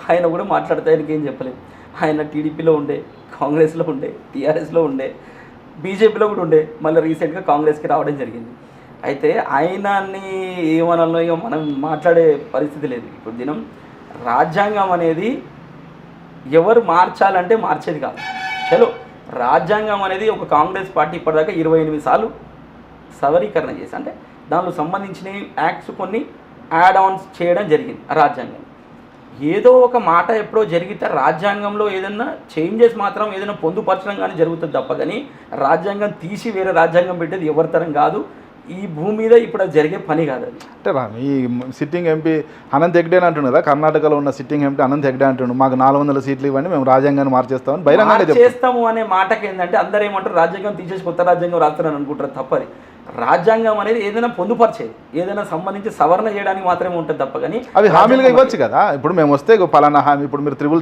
ఆయన కూడా మాట్లాడితే ఆయనకి ఏం చెప్పలేదు. ఆయన టీడీపీలో ఉండే, కాంగ్రెస్లో ఉండే, టీఆర్ఎస్లో ఉండే, బీజేపీలో కూడా ఉండే, మళ్ళీ రీసెంట్గా కాంగ్రెస్కి రావడం జరిగింది. అయితే ఆయనని ఏమనాలో ఇక మనం మాట్లాడే పరిస్థితి లేదు. ఇప్పుడు దినం రాజ్యాంగం అనేది ఎవరు మార్చాలంటే మార్చేది కాదు. చలో రాజ్యాంగం అనేది ఒక కాంగ్రెస్ పార్టీ ఇప్పటిదాకా 28 సార్లు సవరీకరణ చేసి, అంటే దానిలో సంబంధించిన యాక్ట్స్ కొన్ని యాడ్ ఆన్స్ చేయడం జరిగింది రాజ్యాంగం. ఏదో ఒక మాట ఎప్పుడో జరిగితే రాజ్యాంగంలో ఏదైనా చేంజెస్ మాత్రం ఏదైనా పొందుపరచడం కానీ జరుగుతుంది తప్ప, కానీ రాజ్యాంగం తీసి వేరే రాజ్యాంగం పెట్టేది ఎవరి తరం కాదు. ఈ భూమి మీద ఇప్పుడు అది జరిగే పని కాదు. అది అంటే ఈ సిట్టింగ్ ఎంపీ అనంత్ హెగ్డే అని అంటున్నారు కదా, కర్ణాటకలో ఉన్న సిట్టింగ్ ఎంపీ అనంత్ హెగ్డే అంటున్నాడు, మాకు 400 సీట్లు ఇవ్వండి, మేము రాజ్యాంగాన్ని మార్చేస్తామని బహిరంగంగా చేస్తాము అనే మాటకి ఏంటంటే అందరూ ఏమంటారు, రాజ్యాంగం తీసేసి కొత్త రాజ్యాంగం రాస్తారని అనుకుంటారు. తప్పది. రాజ్యాంగం అనేది ఏదైనా పొందుపరిచేది, ఏదైనా సంబంధించి సవరణ చేయడానికి మాత్రమే ఉంటుంది తప్ప, కానీ అవి హామీలుగా ఇవ్వచ్చు కదా. ఇప్పుడు మేము వస్తే పలానా హామీ, ఇప్పుడు మీరు త్రిబుల్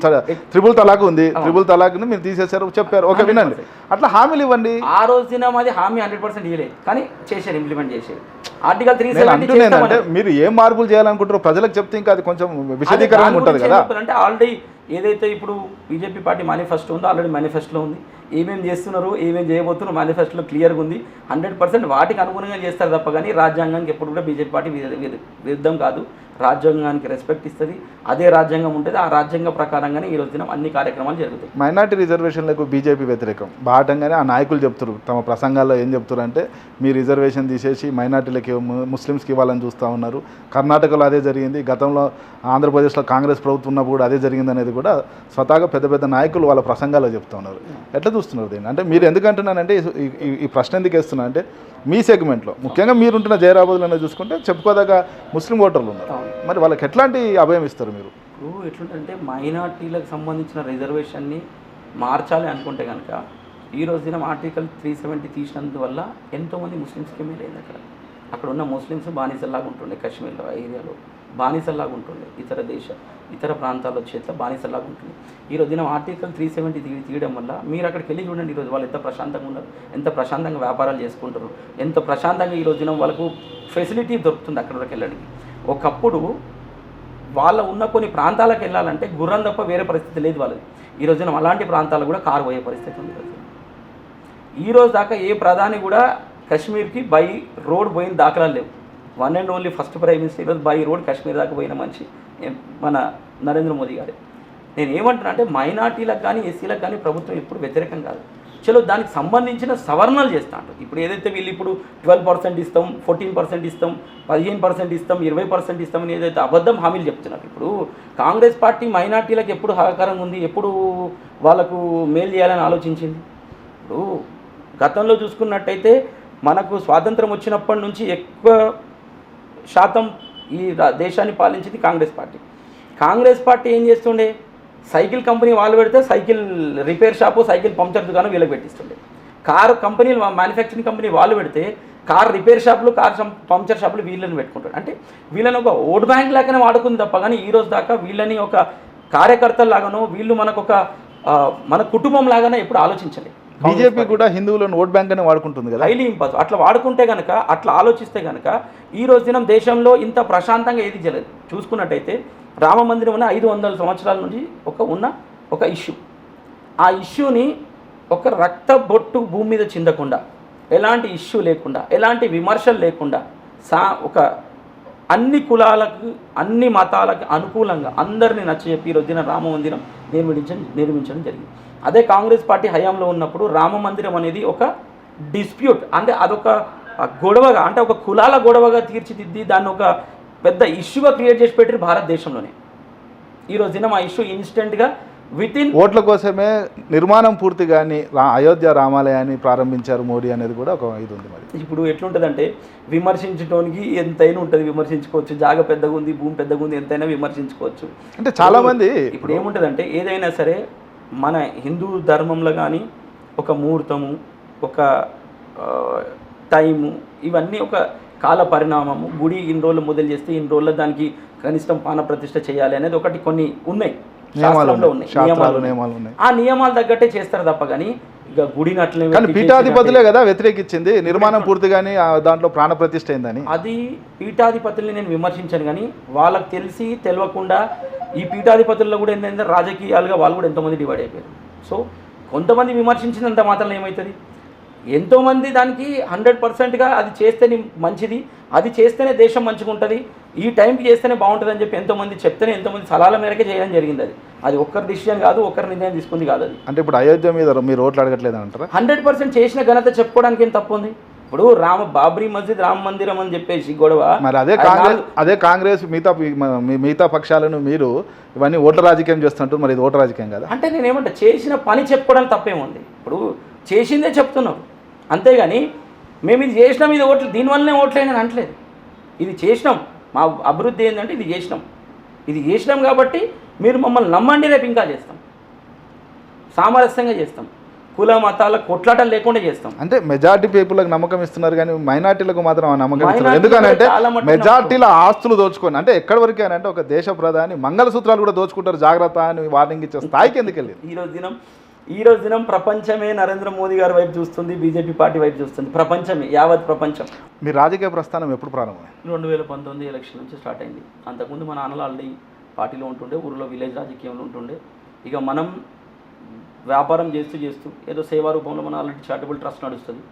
తలాక్ ఉంది, త్రిబుల్ తలాక్ని మీరు తీసేశారు చెప్పారు, ఓకే వినండి, అట్లా హామీలు ఇవ్వండి. ఆ రోజున మాది హామీ 100% ఇవ్వలేదు, కానీ చేశారు, ఇంప్లిమెంట్ చేశారు. ఆర్టికల్ 370 అంటే మీరు ఏం మార్పులు చేయాలనుకుంటారో ప్రజలకు చెప్తే ఇంకా అది కొంచెం విశదీకరంగా ఉంటుంది కదా. అంటే ఆల్రెడీ ఏదైతే ఇప్పుడు బీజేపీ పార్టీ మేనిఫెస్టో ఉందో ఆల్రెడీ మేనిఫెస్టోలో ఉంది, ఏమేమి చేస్తున్నారు ఏమేమి చేయబోతున్నారు మేనిఫెస్టోలో క్లియర్గా ఉంది. 100% వాటికి అనుగుణంగా చేస్తారు తప్ప, కానీ రాజ్యాంగానికి ఎప్పుడు కూడా బీజేపీ పార్టీ విరుద్ధం కాదు. రాజ్యాంగానికి రెస్పెక్ట్ ఇస్తుంది, అదే రాజ్యాంగం ఉంటుంది, ఆ రాజ్యాంగ ప్రకారంగానే ఈ రోజు దినం అన్ని కార్యక్రమాలు జరుగుతాయి. మైనార్టీ రిజర్వేషన్లకు బీజేపీ వ్యతిరేకం బాటంగానే ఆ నాయకులు చెప్తారు తమ ప్రసంగాల్లో. ఏం చెప్తారు అంటే, మీ రిజర్వేషన్ తీసేసి మైనార్టీలకి ముస్లిమ్స్కి ఇవ్వాలని చూస్తూ ఉన్నారు. కర్ణాటకలో అదే జరిగింది, గతంలో ఆంధ్రప్రదేశ్లో కాంగ్రెస్ ప్రభుత్వం ఉన్నప్పుడు కూడా అదే జరిగింది అనేది కూడా స్వతహాగా పెద్ద పెద్ద నాయకులు వాళ్ళ ప్రసంగాల్లో చెప్తూ ఉన్నారు. ఎట్లా చూస్తున్నారు దీన్ని? అంటే మీరు ఎందుకంటున్నానంటే ఈ ప్రశ్న ఎందుకు వేస్తున్నా అంటే, మీ సెగ్మెంట్లో ముఖ్యంగా మీరుంటున్న జైరాబాద్లో చూసుకుంటే చెప్పుకోదగ్గ ముస్లిం ఓటర్లు ఉన్నారు, మరి వాళ్ళకి ఎట్లాంటి అభయం ఇస్తారు మీరు? ఇప్పుడు ఎట్లుంటే మైనార్టీలకు సంబంధించిన రిజర్వేషన్ని మార్చాలి అనుకుంటే కనుక ఈ రోజు దినం ఆర్టికల్ 370 తీసినందువల్ల ఎంతోమంది ముస్లిమ్స్కి మేలైంది. అక్కడ ఉన్న ముస్లిమ్స్ బానిసల్లాగా ఉంటుండే, కాశ్మీర్లో ఏరియాలో బానిసల్లాగా ఉంటుండే, ఇతర ప్రాంతాల్లో చేతిలో బానిసల్లాగా ఉంటుంది. ఈ రోజు దినం ఆర్టికల్ 370 తీయడం వల్ల మీరు అక్కడికి వెళ్ళి చూడండి, ఈరోజు వాళ్ళు ఎంత ప్రశాంతంగా ఉన్నారు, ఎంత ప్రశాంతంగా వ్యాపారాలు చేసుకుంటారు, ఎంత ప్రశాంతంగా ఈరోజు దినం వాళ్ళకు ఫెసిలిటీ దొరుకుతుంది అక్కడికి వెళ్ళడానికి. ఒకప్పుడు వాళ్ళ ఉన్న కొన్ని ప్రాంతాలకు వెళ్ళాలంటే గుర్రం తప్ప వేరే పరిస్థితి లేదు వాళ్ళది. ఈ రోజున అలాంటి ప్రాంతాలు కూడా కారు పోయే పరిస్థితి ఉంది. ఈ రోజు దాకా ఏ ప్రధాని కూడా కాశ్మీర్కి బై రోడ్ పోయిన దాఖలాలు లేవు. One and only first prime minister ఈరోజు బై రోడ్ కాశ్మీర్ దాకా పోయిన మనిషి మన నరేంద్ర మోదీ గారే. నేను ఏమంటున్నా అంటే, మైనార్టీలకు కానీ ఎస్సీలకు కానీ ప్రభుత్వం ఎప్పుడు వ్యతిరేకం కాదు. చలో దానికి సంబంధించిన సవరణలు చేస్తా అంటారు. ఇప్పుడు ఏదైతే వీళ్ళు ఇప్పుడు 12% ఇస్తాం, 14% ఇస్తాం, 15% ఇస్తాం, 20% ఇస్తామని ఏదైతే అబద్ధం హామీలు చెప్తున్నారు. ఇప్పుడు కాంగ్రెస్ పార్టీ మైనార్టీలకు ఎప్పుడు సహకారంగా ఉంది, ఎప్పుడు వాళ్ళకు మేలు చేయాలని ఆలోచించింది? ఇప్పుడు గతంలో చూసుకున్నట్టయితే మనకు స్వాతంత్రం వచ్చినప్పటి నుంచి ఎక్కువ శాతం ఈ దేశాన్ని పాలించింది కాంగ్రెస్ పార్టీ. కాంగ్రెస్ పార్టీ ఏం చేస్తుండే, సైకిల్ కంపెనీ వాళ్ళు పెడితే cycle repair shop, cycle puncture దుకాణం వీళ్ళకి పెట్టిస్తుండే. కారు కంపెనీలు, మ్యానుఫ్యాక్చరింగ్ కంపెనీ వాళ్ళు పెడితే కార్ రిపేర్ షాపులు, కార్ పంక్చర్ షాపులు వీళ్ళని పెట్టుకుంటారు. అంటే వీళ్ళని ఒక ఓట్ బ్యాంక్ లాగానే వాడుకుంది తప్ప, కానీ ఈ రోజు దాకా వీళ్ళని ఒక కార్యకర్తలాగానో వీళ్ళు మన కుటుంబం లాగానే ఎప్పుడు ఆలోచించలేదు. బీజేపీ కూడా హిందువులను ఓట్ బ్యాంక్ అనే వాడుకుంటుంది కదా. Highly impossible. అట్లా వాడుకుంటే కనుక, అట్లా ఆలోచిస్తే కనుక ఈ రోజు దినం దేశంలో ఇంత ప్రశాంతంగా ఏది జరగదు. చూసుకున్నట్టయితే రామ మందిరం ఉన్న 500 సంవత్సరాల నుంచి ఉన్న ఒక ఇష్యూ, ఆ ఇష్యూని ఒక రక్త బొట్టు భూమి మీద చిందకుండా, ఎలాంటి ఇష్యూ లేకుండా, ఎలాంటి విమర్శలు లేకుండా, ఒక అన్ని కులాలకు అన్ని మతాలకు అనుకూలంగా అందరినీ నచ్చజెప్పి ఈ రోజున రామ మందిరం నిర్మించడం జరిగింది. అదే కాంగ్రెస్ పార్టీ హయాంలో ఉన్నప్పుడు రామ మందిరం అనేది ఒక డిస్ప్యూట్, అంటే అదొక గొడవగా, అంటే ఒక కులాల గొడవగా తీర్చిదిద్ది దాన్ని ఒక పెద్ద ఇష్యూగా క్రియేట్ చేసి పెట్టారు భారతదేశంలోనే. ఈ రోజు దినం ఆ ఇష్యూ ఇన్స్టెంట్గా ఓట్ల కోసమే నిర్మాణం పూర్తి కానీ అయోధ్య రామాలయాన్ని ప్రారంభించారు మోడీ అనేది కూడా ఒక ఇది ఉంది. మరి ఇప్పుడు ఎట్లుంటుందంటే, విమర్శించడానికి ఎంతైనా ఉంటుంది, విమర్శించుకోవచ్చు. జాగ పెద్దగా ఉంది, భూమి పెద్దగా ఉంది, ఎంతైనా విమర్శించుకోవచ్చు. అంటే చాలామంది ఇప్పుడు ఏముంటుందంటే, ఏదైనా సరే మన హిందూ ధర్మంలో కానీ ఒక ముహూర్తము, ఒక టైము, ఇవన్నీ ఒక కాల పరిణామము. గుడి ఇన్ని రోజులు మొదలు చేస్తే ఇన్ని రోజుల్లో దానికి కనిష్టం పాన ప్రతిష్ఠ చేయాలి అనేది ఒకటి కొన్ని ఉన్నాయి, శాస్త్రంలో ఉన్నాయి, నియమాలు ఉన్నాయి. ఆ నియమాలు తగ్గట్టే చేస్తారు తప్ప, కానీ ఇక గుడిని అట్లే. కానీ పీఠాధిపతులే కదా వ్యతిరేకించింది, నిర్మాణం పూర్తిగాని దాంట్లో ప్రాణ ప్రతిష్ఠ అయిందని. అది పీఠాధిపతుల్ని నేను విమర్శించాను, కానీ వాళ్ళకి తెలిసి తెలియకుండా ఈ పీఠాధిపతుల్లో కూడా ఏంటంటే రాజకీయాలుగా వాళ్ళు కూడా ఎంతోమంది డివైడ్ అయిపోయారు. సో కొంతమంది విమర్శించినంత మాత్రం ఏమవుతుంది, ఎంతోమంది దానికి 100%గా అది చేస్తేనే మంచిది, అది చేస్తేనే దేశం మంచిగా ఉంటుంది, ఈ టైంకి చేస్తేనే బాగుంటుంది అని చెప్పి ఎంతోమంది చెప్తేనే ఎంతోమంది సలహాల మేరకే చేయడం జరిగింది. అది ఒక్కరి డిసిషన్ కాదు, ఒక్కరి నిర్ణయం తీసుకుంది కాదు. అది అంటే ఇప్పుడు అయోధ్య మీద మీరు ఓట్లు అడగట్లేదు అంటారా? 100% చేసిన ఘనత చెప్పుకోవడానికి ఏం తప్పు ఉంది? ఇప్పుడు బాబ్రీ మస్జిద్ రామ మందిరం అని చెప్పేసి గొడవ, మరి అదే కాంగ్రెస్ మిగతా పక్షాలను మీరు ఇవన్నీ ఓట్ల రాజకీయం చేస్తుంటారు, మరి ఇది ఓట్ల రాజకీయం కదా? అంటే నేనేమంటా, చేసిన పని చెప్పుకోవడానికి తప్పేముంది? ఇప్పుడు చేసిందే చెప్తున్నాం, అంతేగాని మేము ఇది చేసినాం, ఇది ఓట్లు దీనివల్లనే ఓట్లేనని అనట్లేదు. ఇది చేసినాం, మా అభివృద్ధి ఏంటంటే ఇది చేసినాం కాబట్టి మీరు మమ్మల్ని నమ్మండి, రేపు ఇంకా చేస్తాం, సామరస్యంగా చేస్తాం, కుల మతాల కొట్లాటలు లేకుండా చేస్తాం. అంటే మెజార్టీ పీపుల్కి నమ్మకం ఇస్తున్నారు కానీ మైనార్టీలకు మాత్రం ఆ నమ్మకం ఇస్తున్నారు. ఎందుకంటే మెజార్టీల ఆస్తులు దోచుకొని, అంటే ఎక్కడి వరకు అని అంటే ఒక దేశ ప్రధాని మంగళసూత్రాలు కూడా దోచుకుంటారు, జాగ్రత్త అని వార్నింగ్ ఇచ్చే స్థాయికి ఎందుకు వెళ్ళింది? ఈ రోజు దినం ప్రపంచమే నరేంద్ర మోదీ గారి వైపు చూస్తుంది, బీజేపీ పార్టీ వైపు చూస్తుంది, ప్రపంచమే, యావత్ ప్రపంచం. మీ రాజకీయ ప్రస్థానం ఎప్పుడు ప్రారంభమైంది? 2019 ఎలక్షన్ నుంచి స్టార్ట్ అయింది. అంతకుముందు మా నాన్నలు ఆల్రెడీ పార్టీలో ఉంటుండే, ఊరిలో విలేజ్ రాజకీయంలో ఉంటుండే. ఇక మనం వ్యాపారం చేస్తూ ఏదో సేవా రూపంలో మన ఆల్రెడీ చారిటబుల్ ట్రస్ట్ నడుస్తుంది,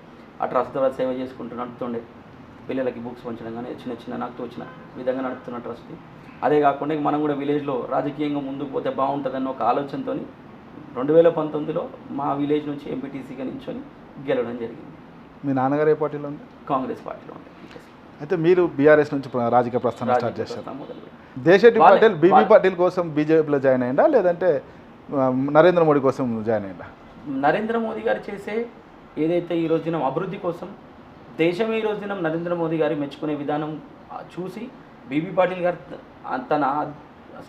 ఆ ట్రస్ట్ ద్వారా సేవ చేసుకుంటూ నడుపుతుండే. పిల్లలకి బుక్స్ పంచడం కానీ చిన్న నాకు వచ్చిన విధంగా నడుపుతున్న ట్రస్ట్. అదే కాకుండా మనం కూడా విలేజ్లో రాజకీయంగా ముందుకు పోతే బాగుంటుందన్న ఒక ఆలోచనతో 2019లో మా విలేజ్ నుంచి ఎంపీటీసీగా నించొని గెలవడం జరిగింది. మీ నాన్నగారు ఏ పార్టీలో ఉంది? కాంగ్రెస్ పార్టీలో ఉంది. అయితే మీరు బీఆర్ఎస్ నుంచి రాజకీయ ప్రస్థానం స్టార్ట్ చేశారు. మొదలు దేశెట్టి పటేల్ బీబీ పాటిల్ కోసం బీజేపీలో జాయిన్ అయ్యిందా, లేదంటే నరేంద్ర మోడీ కోసం జాయిన్ అయ్యిందా? నరేంద్ర మోదీ గారు చేసే ఏదైతే ఈ రోజు దినం అభివృద్ధి కోసం దేశమే ఈ రోజు దినం నరేంద్ర మోదీ గారి మెచ్చుకునే విధానం చూసి బీబీ పాటిల్ గారు తన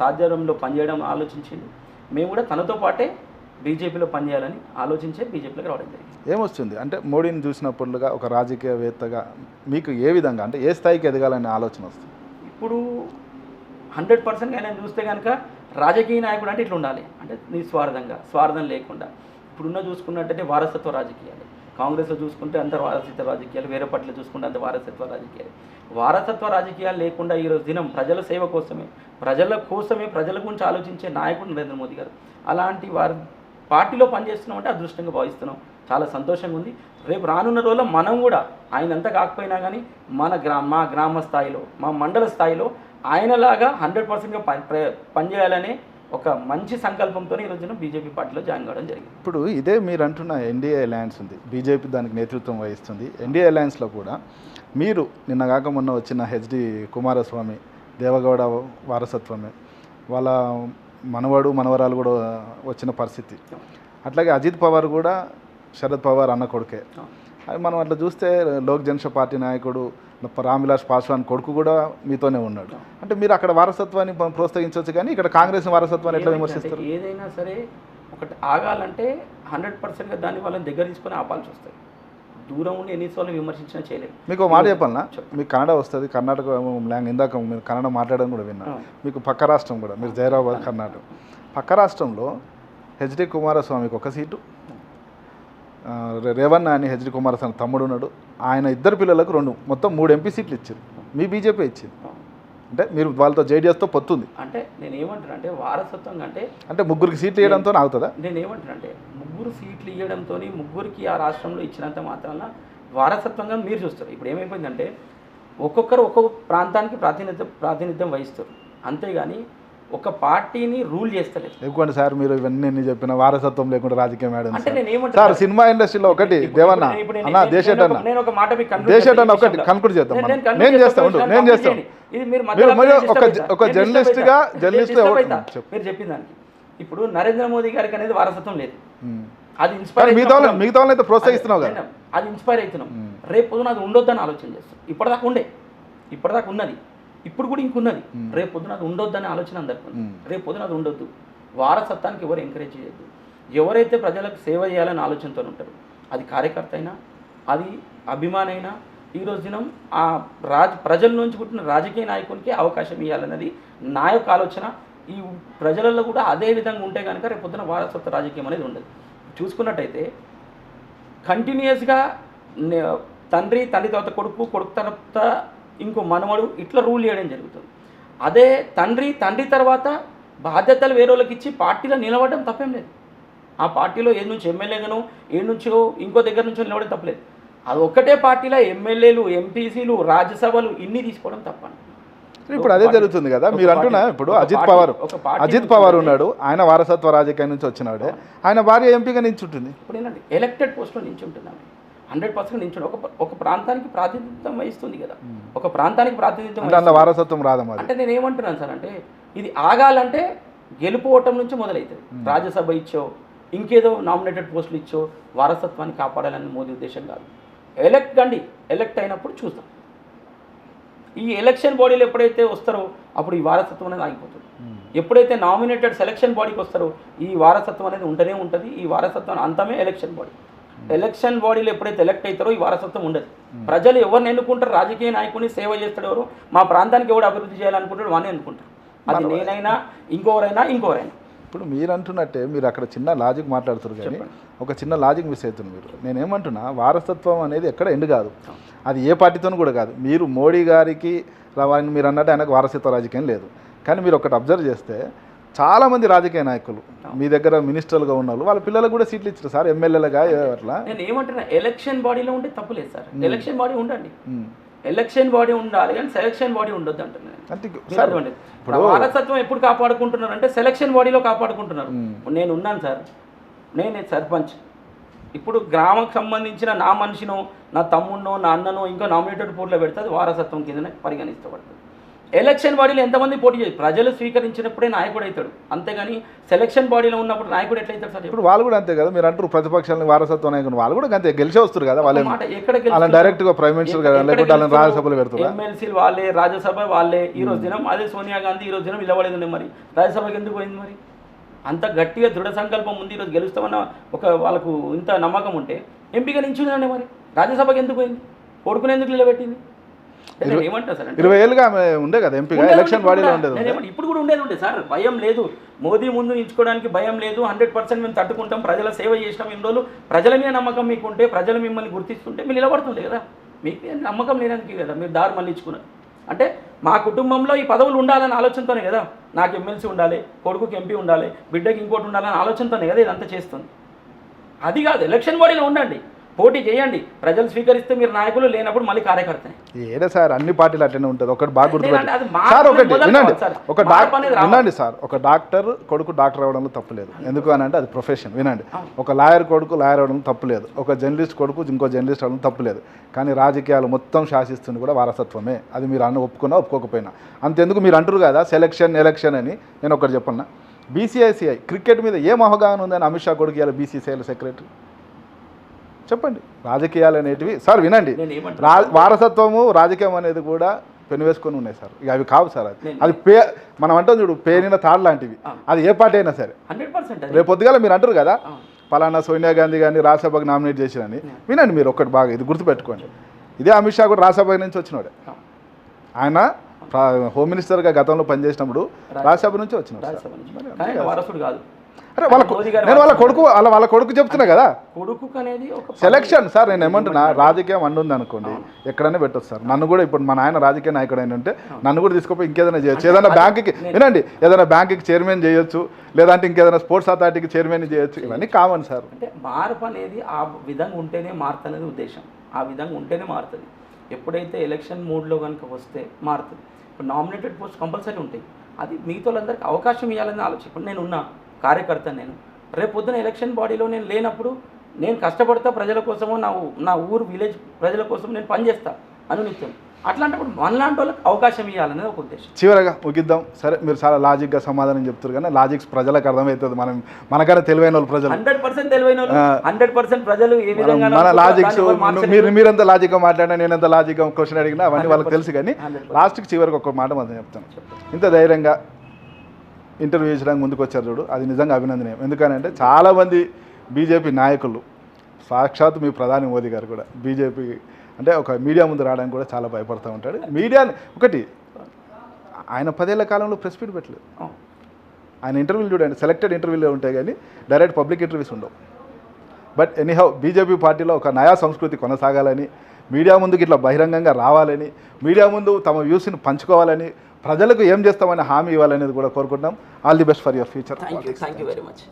సాధ్యంలో పనిచేయడం ఆలోచించింది. మేము కూడా తనతో పాటే బీజేపీలో పనిచేయాలని ఆలోచించే బీజేపీలోకి రావడం జరిగింది. ఏమొస్తుంది అంటే మోడీని చూసినప్పుడుగా ఒక రాజకీయవేత్తగా మీకు ఏ విధంగా, అంటే ఏ స్థాయికి ఎదగాలనే ఆలోచన వస్తుంది? ఇప్పుడు 100% ఆయన చూస్తే కనుక రాజకీయ నాయకుడు అంటే ఇట్లా ఉండాలి, అంటే స్వార్థం లేకుండా. ఇప్పుడున్న చూసుకున్నట్టయితే వారసత్వ రాజకీయాలు, కాంగ్రెస్లో చూసుకుంటే అంత వారసత్వ రాజకీయాలు, వేరే పార్టీలో చూసుకుంటే అంత వారసత్వ రాజకీయాలు లేకుండా ఈరోజు దినం ప్రజల సేవ కోసమే, ప్రజల గురించి ఆలోచించే నాయకుడు నరేంద్ర మోదీ గారు. అలాంటి వారి పార్టీలో పనిచేస్తున్నామంటే అదృష్టంగా భావిస్తున్నాం, చాలా సంతోషంగా ఉంది. రేపు రానున్న రోజుల్లో మనం కూడా ఆయన అంతా కాకపోయినా కానీ మా గ్రామ స్థాయిలో, మా మండల స్థాయిలో ఆయనలాగా 100%గా పనిచేయాలనే ఒక మంచి సంకల్పంతో ఈరోజు బీజేపీ పార్టీలో జాయిన్ కావడం జరిగింది. ఇప్పుడు ఇదే మీరు అంటున్న ఎన్డీఏ అలయన్స్ ఉంది, బీజేపీ దానికి నేతృత్వం వహిస్తుంది. ఎన్డీఏ అలయన్స్లో కూడా మీరు నిన్నగాక మొన్న వచ్చిన హెచ్డి కుమారస్వామి దేవగౌడ వారసత్వమే, వాళ్ళ మనవరాలు కూడా వచ్చిన పరిస్థితి. అట్లాగే అజిత్ పవార్ కూడా శరద్ పవార్ అన్న కొడుకే. అది మనం అట్లా చూస్తే లోక్ జనశ పార్టీ నాయకుడు రామ్విలాస్ పాస్వాన్ కొడుకు కూడా మీతోనే ఉన్నాడు. అంటే మీరు అక్కడ వారసత్వాన్ని ప్రోత్సహించవచ్చు, కానీ ఇక్కడ కాంగ్రెస్ వారసత్వాన్ని ఎట్లా విమర్శిస్తారు? ఏదైనా సరే ఒకటి ఆగాలంటే 100%గా దాన్ని వాళ్ళని దగ్గర తీసుకొని ఆపాల్సి వస్తుంది. దూరం ఉండి ఎన్నిసార్లు విమర్శించినా చేయలేదు. మీకు మాట చెప్పాలన్నా, మీకు కన్నడ వస్తుంది, కర్ణాటక లాంగ్, ఇందాక మీరు కన్నడ మాట్లాడడం కూడా విన్నా. మీకు పక్క రాష్ట్రం కూడా, మీరు జైరాబాద్ కర్ణాటక, పక్క రాష్ట్రంలో హెచ్డి కుమారస్వామికి ఒక సీటు, రేవన్న అని హెచ్డి కుమారస్వామి తమ్ముడు ఉన్నాడు, ఆయన ఇద్దరు పిల్లలకు మొత్తం 3 ఎంపీ సీట్లు ఇచ్చారు. మీ బీజేపీ ఇచ్చింది. అంటే మీరు వాళ్ళతో జేడీఎస్తో పొత్తుంది. అంటే నేను ఏమంటాను అంటే వారసత్వం అంటే 3 సీట్లు ఇవ్వడంతో అవుతుందా? నేను ఏమంటాను అంటే 3 సీట్లు ఇవ్వడంతో ముగ్గురికి ఆ రాష్ట్రంలో ఇచ్చినంత మాత్రాన వారసత్వంగా మీరు చూస్తారు. ఇప్పుడు ఏమైపోయిందంటే ఒక్కొక్కరు ఒక్కొక్క ప్రాంతానికి ప్రాతినిధ్యం వహిస్తారు, అంతేగాని ఒక పార్టీని రూల్ చేస్తలేదు. ఎందుకంటే సార్ మీరు ఇవన్నీ చెప్పిన వారసత్వం లేకుండా రాజకీయం ఆడడం అంటే నేను ఏమంటాను సార్, సినిమా ఇండస్ట్రీలో ఒకటి దేవన్న అన్న నేను ఒక మాట మీకు ఒకటి కన్క్లూడ్ చేద్దాం. నేను చేస్తాను ఇది మీరు ఒక జర్నలిస్ట్ మీరు చెప్పిన దానికి. ఇప్పుడు నరేంద్ర మోదీ గారికి అనేది వారసత్వం లేదు, అది మిగతా అయితే ప్రోత్సహిస్తున్నావు కదా, అది ఇన్స్పైర్ అవుతున్నాం. రేపు పొద్దున అది ఉండొద్దని ఆలోచన చేస్తాం. ఇప్పటిదాకా ఉన్నది, ఇప్పుడు కూడా ఇంకున్నది. రేపు పొద్దున అది ఉండొద్దని ఆలోచన అందరికీ. రేపు పొద్దున అది ఉండొద్దు. వారసత్వానికి ఎవరు ఎంకరేజ్ చేయొద్దు. ఎవరైతే ప్రజలకు సేవ చేయాలని ఆలోచనతో ఉంటారో, అది కార్యకర్త అయినా, అది అభిమానైనా, ఈరోజు దినం ఆ ప్రజల నుంచి పుట్టిన రాజకీయ నాయకునికి అవకాశం ఇవ్వాలన్నది నా యొక్క ఆలోచన. ఈ ప్రజలలో కూడా అదే విధంగా ఉంటే కనుక రేపు పొద్దున వారసత్వ రాజకీయం అనేది ఉండదు. చూసుకున్నట్టయితే కంటిన్యూస్గా తండ్రి తర్వాత కొడుకు తర్వాత ఇంకో మనవడు ఇట్లా రూల్ చేయడం జరుగుతుంది. అదే తండ్రి తర్వాత బాధ్యతలు వేరే వాళ్ళకి ఇచ్చి పార్టీలో నిలబడడం తప్పేం లేదు. ఆ పార్టీలో ఏది నుంచి ఎమ్మెల్యేగాను ఏడు నుంచో ఇంకో దగ్గర నుంచో నిలవడం తప్పలేదు. అది ఒక్కటే పార్టీలో ఎమ్మెల్యేలు, ఎంపీసీలు, రాజ్యసభలు ఇన్ని తీసుకోవడం తప్పండి. ఇప్పుడు అదే జరుగుతుంది కదా. మీరు అంటున్నా ఇప్పుడు అజిత్ పవార్ ఉన్నాడు, ఆయన వారసత్వ రాజకీయం నుంచి వచ్చినాడే, ఆయన భార్య ఎంపీగా నించుంటుంది. ఇప్పుడు ఏంటంటే ఎలక్టెడ్ పోస్ట్లో నించుంటున్నాను 100% నించుంది. ఒక ప్రాంతానికి ప్రాతినిధ్యం వహిస్తుంది కదా, ఒక ప్రాంతానికి ప్రాతినిధ్యం అంత వారసత్వం రాదమ్మా. అంటే నేను ఏమంటున్నాను సార్ అంటే ఇది ఆగాలంటే గెలుపోవటం నుంచి మొదలవుతుంది. రాజ్యసభ ఇచ్చో ఇంకేదో నామినేటెడ్ పోస్టులు ఇచ్చో వారసత్వాన్ని కాపాడాలని మోదీ ఉద్దేశం కాదు. ఎలక్ట్ అయినప్పుడు చూద్దాం. ఈ ఎలక్షన్ బాడీలు ఎప్పుడైతే వస్తారో అప్పుడు ఈ వారసత్వం అనేది ఆగిపోతుంది. ఎప్పుడైతే నామినేటెడ్ సెలక్షన్ బాడీకి వస్తారో ఈ వారసత్వం అనేది ఉంటూనే ఉంటుంది. ఈ వారసత్వం అంతమే ఎలక్షన్ బాడీ. ఎలక్షన్ బాడీలు ఎప్పుడైతే ఎలక్ట్ అవుతారో ఈ వారసత్వం ఉండదు. ప్రజలు ఎవరిని ఎన్నుకుంటారు? రాజకీయ నాయకుని సేవ చేస్తాడు ఎవరు, మా ప్రాంతానికి ఎవడు అభివృద్ధి చేయాలనుకుంటాడు వాడిని ఎన్నుకుంటారు. అది నేనైనా ఇంకోరైనా. ఇప్పుడు మీరు అంటున్నట్టే మీరు అక్కడ చిన్న లాజిక్ మాట్లాడుతున్నారు కానీ ఒక చిన్న లాజిక్ మిస్ అవుతుంది మీరు. నేనేమంటున్నా, వారసత్వం అనేది ఎక్కడ ఎండ్ కాదు, అది ఏ పార్టీతోనూ కూడా కాదు. మీరు మోడీ గారికి రావాలని మీరు అన్నట్టు ఆయనకు వారసత్వ రాజకీయం లేదు. కానీ మీరు ఒకటి అబ్జర్వ్ చేస్తే చాలామంది రాజకీయ నాయకులు మీ దగ్గర మినిస్టర్లుగా ఉన్న వాళ్ళ పిల్లలకు కూడా సీట్లు ఇచ్చారు సార్, ఎమ్మెల్యేలుగా. అట్లా నేను ఏమంటున్నా, ఎలక్షన్ బాడీలో ఉంటే తప్పులేదు సార్. ఎలక్షన్ బాడీ ఉండండి, ఎలక్షన్ బాడీ ఉండాలి కానీ సెలక్షన్ బాడీ ఉండొద్దు అంటున్నాను. వారసత్వం ఎప్పుడు కాపాడుకుంటున్నారు అంటే సెలక్షన్ బాడీలో కాపాడుకుంటున్నారు. నేను ఉన్నాను సార్, నేనే సర్పంచ్. ఇప్పుడు గ్రామంకి సంబంధించిన నా మనిషినో, నా తమ్ముడినో, నా అన్ననో ఇంకో నామినేటెడ్ పోర్ట్లో పెడితే అది వారసత్వం కిందనే పరిగణించబడుతుంది. ఎలక్షన్ బాడీలో ఎంతమంది పోటీ చేసి ప్రజలు స్వీకరించినప్పుడే నాయకుడు అవుతాడు, అంతేగాని సెలక్షన్ బాడీలో ఉన్నప్పుడు నాయకుడు ఎట్లా అవుతాడు సార్? ఇప్పుడు వాళ్ళు కూడా అంతే కదా. మీరు అంటారు ప్రతిపక్షాలను వారసత్వ నాయకులు, వాళ్ళు కూడా అంతే గెలిచే వస్తారు కదా. వాళ్ళు ఎక్కడ డైరెక్ట్గా ప్రైమ్ మినిస్టర్ కదా, లేకపోతే వాళ్ళని రాజ్యసభలో పెడతారు. ఎమ్మెల్సీలు వాళ్ళే, రాజ్యసభ వాళ్ళే. ఈ రోజు దినం అదే సోనియా గాంధీ ఈ రోజు దినం నిలబడేది. మరి రాజ్యసభకి ఎందుకు పోయింది? మరి అంత గట్టిగా దృఢ సంకల్పం ఉంది, ఈరోజు గెలుస్తామన్న ఒక వాళ్ళకు ఇంత నమ్మకం ఉంటే ఎంపీగా నించుందండి. మరి రాజ్యసభకి ఎందుకు పోయింది? కొడుకుని ఎందుకు నిలబెట్టింది? 20 ఏళ్ళుగా ఉండే కదా ఎంపీగా, ఎలక్షన్ బాడీలో ఉండేది. ఇప్పుడు కూడా ఉండేది సార్. భయం లేదు, మోదీ ముందు నించుకోవడానికి భయం లేదు. 100% మేము తట్టుకుంటాం, ప్రజల సేవ చేసినాం ఇన్ని రోజులు. ప్రజల మీద నమ్మకం మీకు ఉంటే, ప్రజలు మిమ్మల్ని గుర్తిస్తుంటే మీరు నిలబడుతుండే కదా. మీకు నమ్మకం లేడానికి కదా మీరు దారి మళ్ళించుకున్నారు. అంటే మా కుటుంబంలో ఈ పదవులు ఉండాలని ఆలోచనతోనే కదా, నాకు ఎమ్మెల్సీ ఉండాలి, కొడుకుకి ఎంపీ ఉండాలి, బిడ్డకి ఇంకోటి ఉండాలని ఆలోచనతోనే కదా ఇదంతా చేస్తుంది. అది కాదు, ఎలక్షన్ బాడీలో ఉండండి, పోటీ చేయండి, ప్రజలు స్వీకరిస్తే మీరు నాయకులు, లేనప్పుడు మళ్ళీ కార్యకర్త. ఏదే సార్, అన్ని పార్టీలు అట్లనే ఉంటుంది. ఒకటి బాగా గుర్తుపెట్టారు సార్, ఒకటి వినండి, వినండి సార్, ఒక డాక్టర్ కొడుకు డాక్టర్ అవ్వడంలో తప్పులేదు. ఎందుకు అని అంటే అది ప్రొఫెషన్. వినండి, ఒక లాయర్ కొడుకు లాయర్ అవ్వడం తప్పులేదు, ఒక జర్నలిస్ట్ కొడుకు ఇంకో జర్నలిస్ట్ అవ్వడం తప్పులేదు. కానీ రాజకీయాలు మొత్తం శాసిస్తుంది కూడా వారసత్వమే. అది మీరు ఒప్పుకున్నా ఒప్పుకోకపోయినా. అంతెందుకు మీరు అంటారు కదా సెలక్షన్ ఎలక్షన్ అని. నేను ఒకటి చెప్పన్నా, బీసీఐసీఐ క్రికెట్ మీద ఏం అవగాహన ఉందని అమిత్ షా కొడుకు ఇవ్వాలి బీసీసీఐలో సెక్రటరీ చెప్పండి. రాజకీయాలు అనేటివి సార్ వినండి, వారసత్వము రాజకీయం అనేది కూడా పెనువేసుకొని ఉన్నాయి సార్. ఇక అవి కావు సార్. అది మనం అంటాం చూడు, పేరిన తాడు లాంటివి. అది ఏ పార్టీ అయినా సరే. రేపు పొద్దుగాల మీరు అంటారు కదా పలానా సోనియా గాంధీ గారిని రాజ్యసభకు నామినేట్ చేసిరని. వినండి మీరు ఒక్కటి బాగా ఇది గుర్తుపెట్టుకోండి. ఇదే అమిత్ షా కూడా రాజ్యసభ నుంచి వచ్చినాడే. ఆయన హోమ్ మినిస్టర్గా గతంలో పనిచేసినప్పుడు రాజ్యసభ నుంచి వచ్చినాడు. అరే వాళ్ళ కొడుకు చెప్తున్నా కదా, కొడుకు అనేది సెలక్షన్ సార్. నేను ఏమంటున్నా, రాజకీయం అండుంది అనుకోండి ఎక్కడైనా పెట్టొచ్చు సార్. నన్ను కూడా ఇప్పుడు మా నాయన రాజకీయ నాయకుడు అయిన ఉంటే నన్ను కూడా తీసుకుపోయి ఇంకేదైనా చేయొచ్చు. ఏదైనా బ్యాంకుకి వినండి, ఏదైనా బ్యాంకుకి చైర్మన్ చేయొచ్చు, లేదంటే ఇంకేదైనా స్పోర్ట్స్ అథారిటీకి చైర్మన్ చేయొచ్చు. ఇవన్నీ కామన్ సార్. అంటే మార్పు అనేది ఆ విధంగా ఉంటేనే మారుతున్నది ఉద్దేశం. ఆ విధంగా ఉంటేనే మారుతుంది. ఎప్పుడైతే ఎలక్షన్ మూడ్లో కనుక వస్తే మారుతుంది. ఇప్పుడు నామినేటెడ్ పోస్ట్ కంపల్సరీ ఉంటాయి. అది మిగతా వాళ్ళందరికీ అవకాశం ఇవ్వాలని ఆలోచన. ఇప్పుడు నేను ఉన్నా కార్యకర్త, నేను రేపు పొద్దున ఎలక్షన్ బాడీలో నేను లేనప్పుడు నేను కష్టపడతా ప్రజల కోసమో, నా ఊరు విలేజ్ ప్రజల కోసం నేను పనిచేస్తా అనునిత్యం. అట్లాంటప్పుడు మనలాంటి వాళ్ళకి అవకాశం ఇవ్వాలనేది ఒక ఉద్దేశం. చివరగా ముగిద్దాం. సరే, మీరు చాలా లాజిక్గా సమాధానం చెప్తారు కానీ లాజిక్స్ ప్రజలకు అర్థమవుతుంది. మనకన్నా తెలివైన వాళ్ళు ప్రజలు 100% తెలివైన వాళ్ళు 100% ప్రజలు ఏ విధంగా మన లాజిక్స్ మీరెంత లాజిక్గా మాట్లాడినా, నేను ఎంత లాజిక్గా క్వశ్చన్ అడిగినా అవన్నీ వాళ్ళకి తెలుసు. కానీ లాస్ట్కి చివరికి ఒక మాట మాత్రం చెప్తాను. ఇంత ధైర్యంగా ఇంటర్వ్యూ చేయడానికి ముందుకు వచ్చారు చూడు, అది నిజంగా అభినందనీయం. ఎందుకనంటే చాలామంది బీజేపీ నాయకులు, సాక్షాత్ మీ ప్రధాని మోదీ గారు కూడా బీజేపీ అంటే ఒక మీడియా ముందు రావడానికి కూడా చాలా భయపడుతూ ఉంటాడు. మీడియాని ఒకటి ఆయన 10 ఏళ్ల కాలంలో ప్రెస్ మీట్ పెట్టలేదు. ఆయన ఇంటర్వ్యూలు చూడండి, సెలెక్టెడ్ ఇంటర్వ్యూలే ఉంటాయి కానీ డైరెక్ట్ పబ్లిక్ ఇంటర్వ్యూస్ ఉండవు. బట్ ఎనీహౌ బీజేపీ పార్టీలో ఒక నయా సంస్కృతి కొనసాగాలని, మీడియా ముందుకు ఇట్లా బహిరంగంగా రావాలని, మీడియా ముందు తమ వ్యూస్ని పంచుకోవాలని, ప్రజలకు ఏం చేస్తామని హామీ ఇవ్వాలనేది కూడా కోరుకుంటున్నాం. All the best for your future. Thank you very much.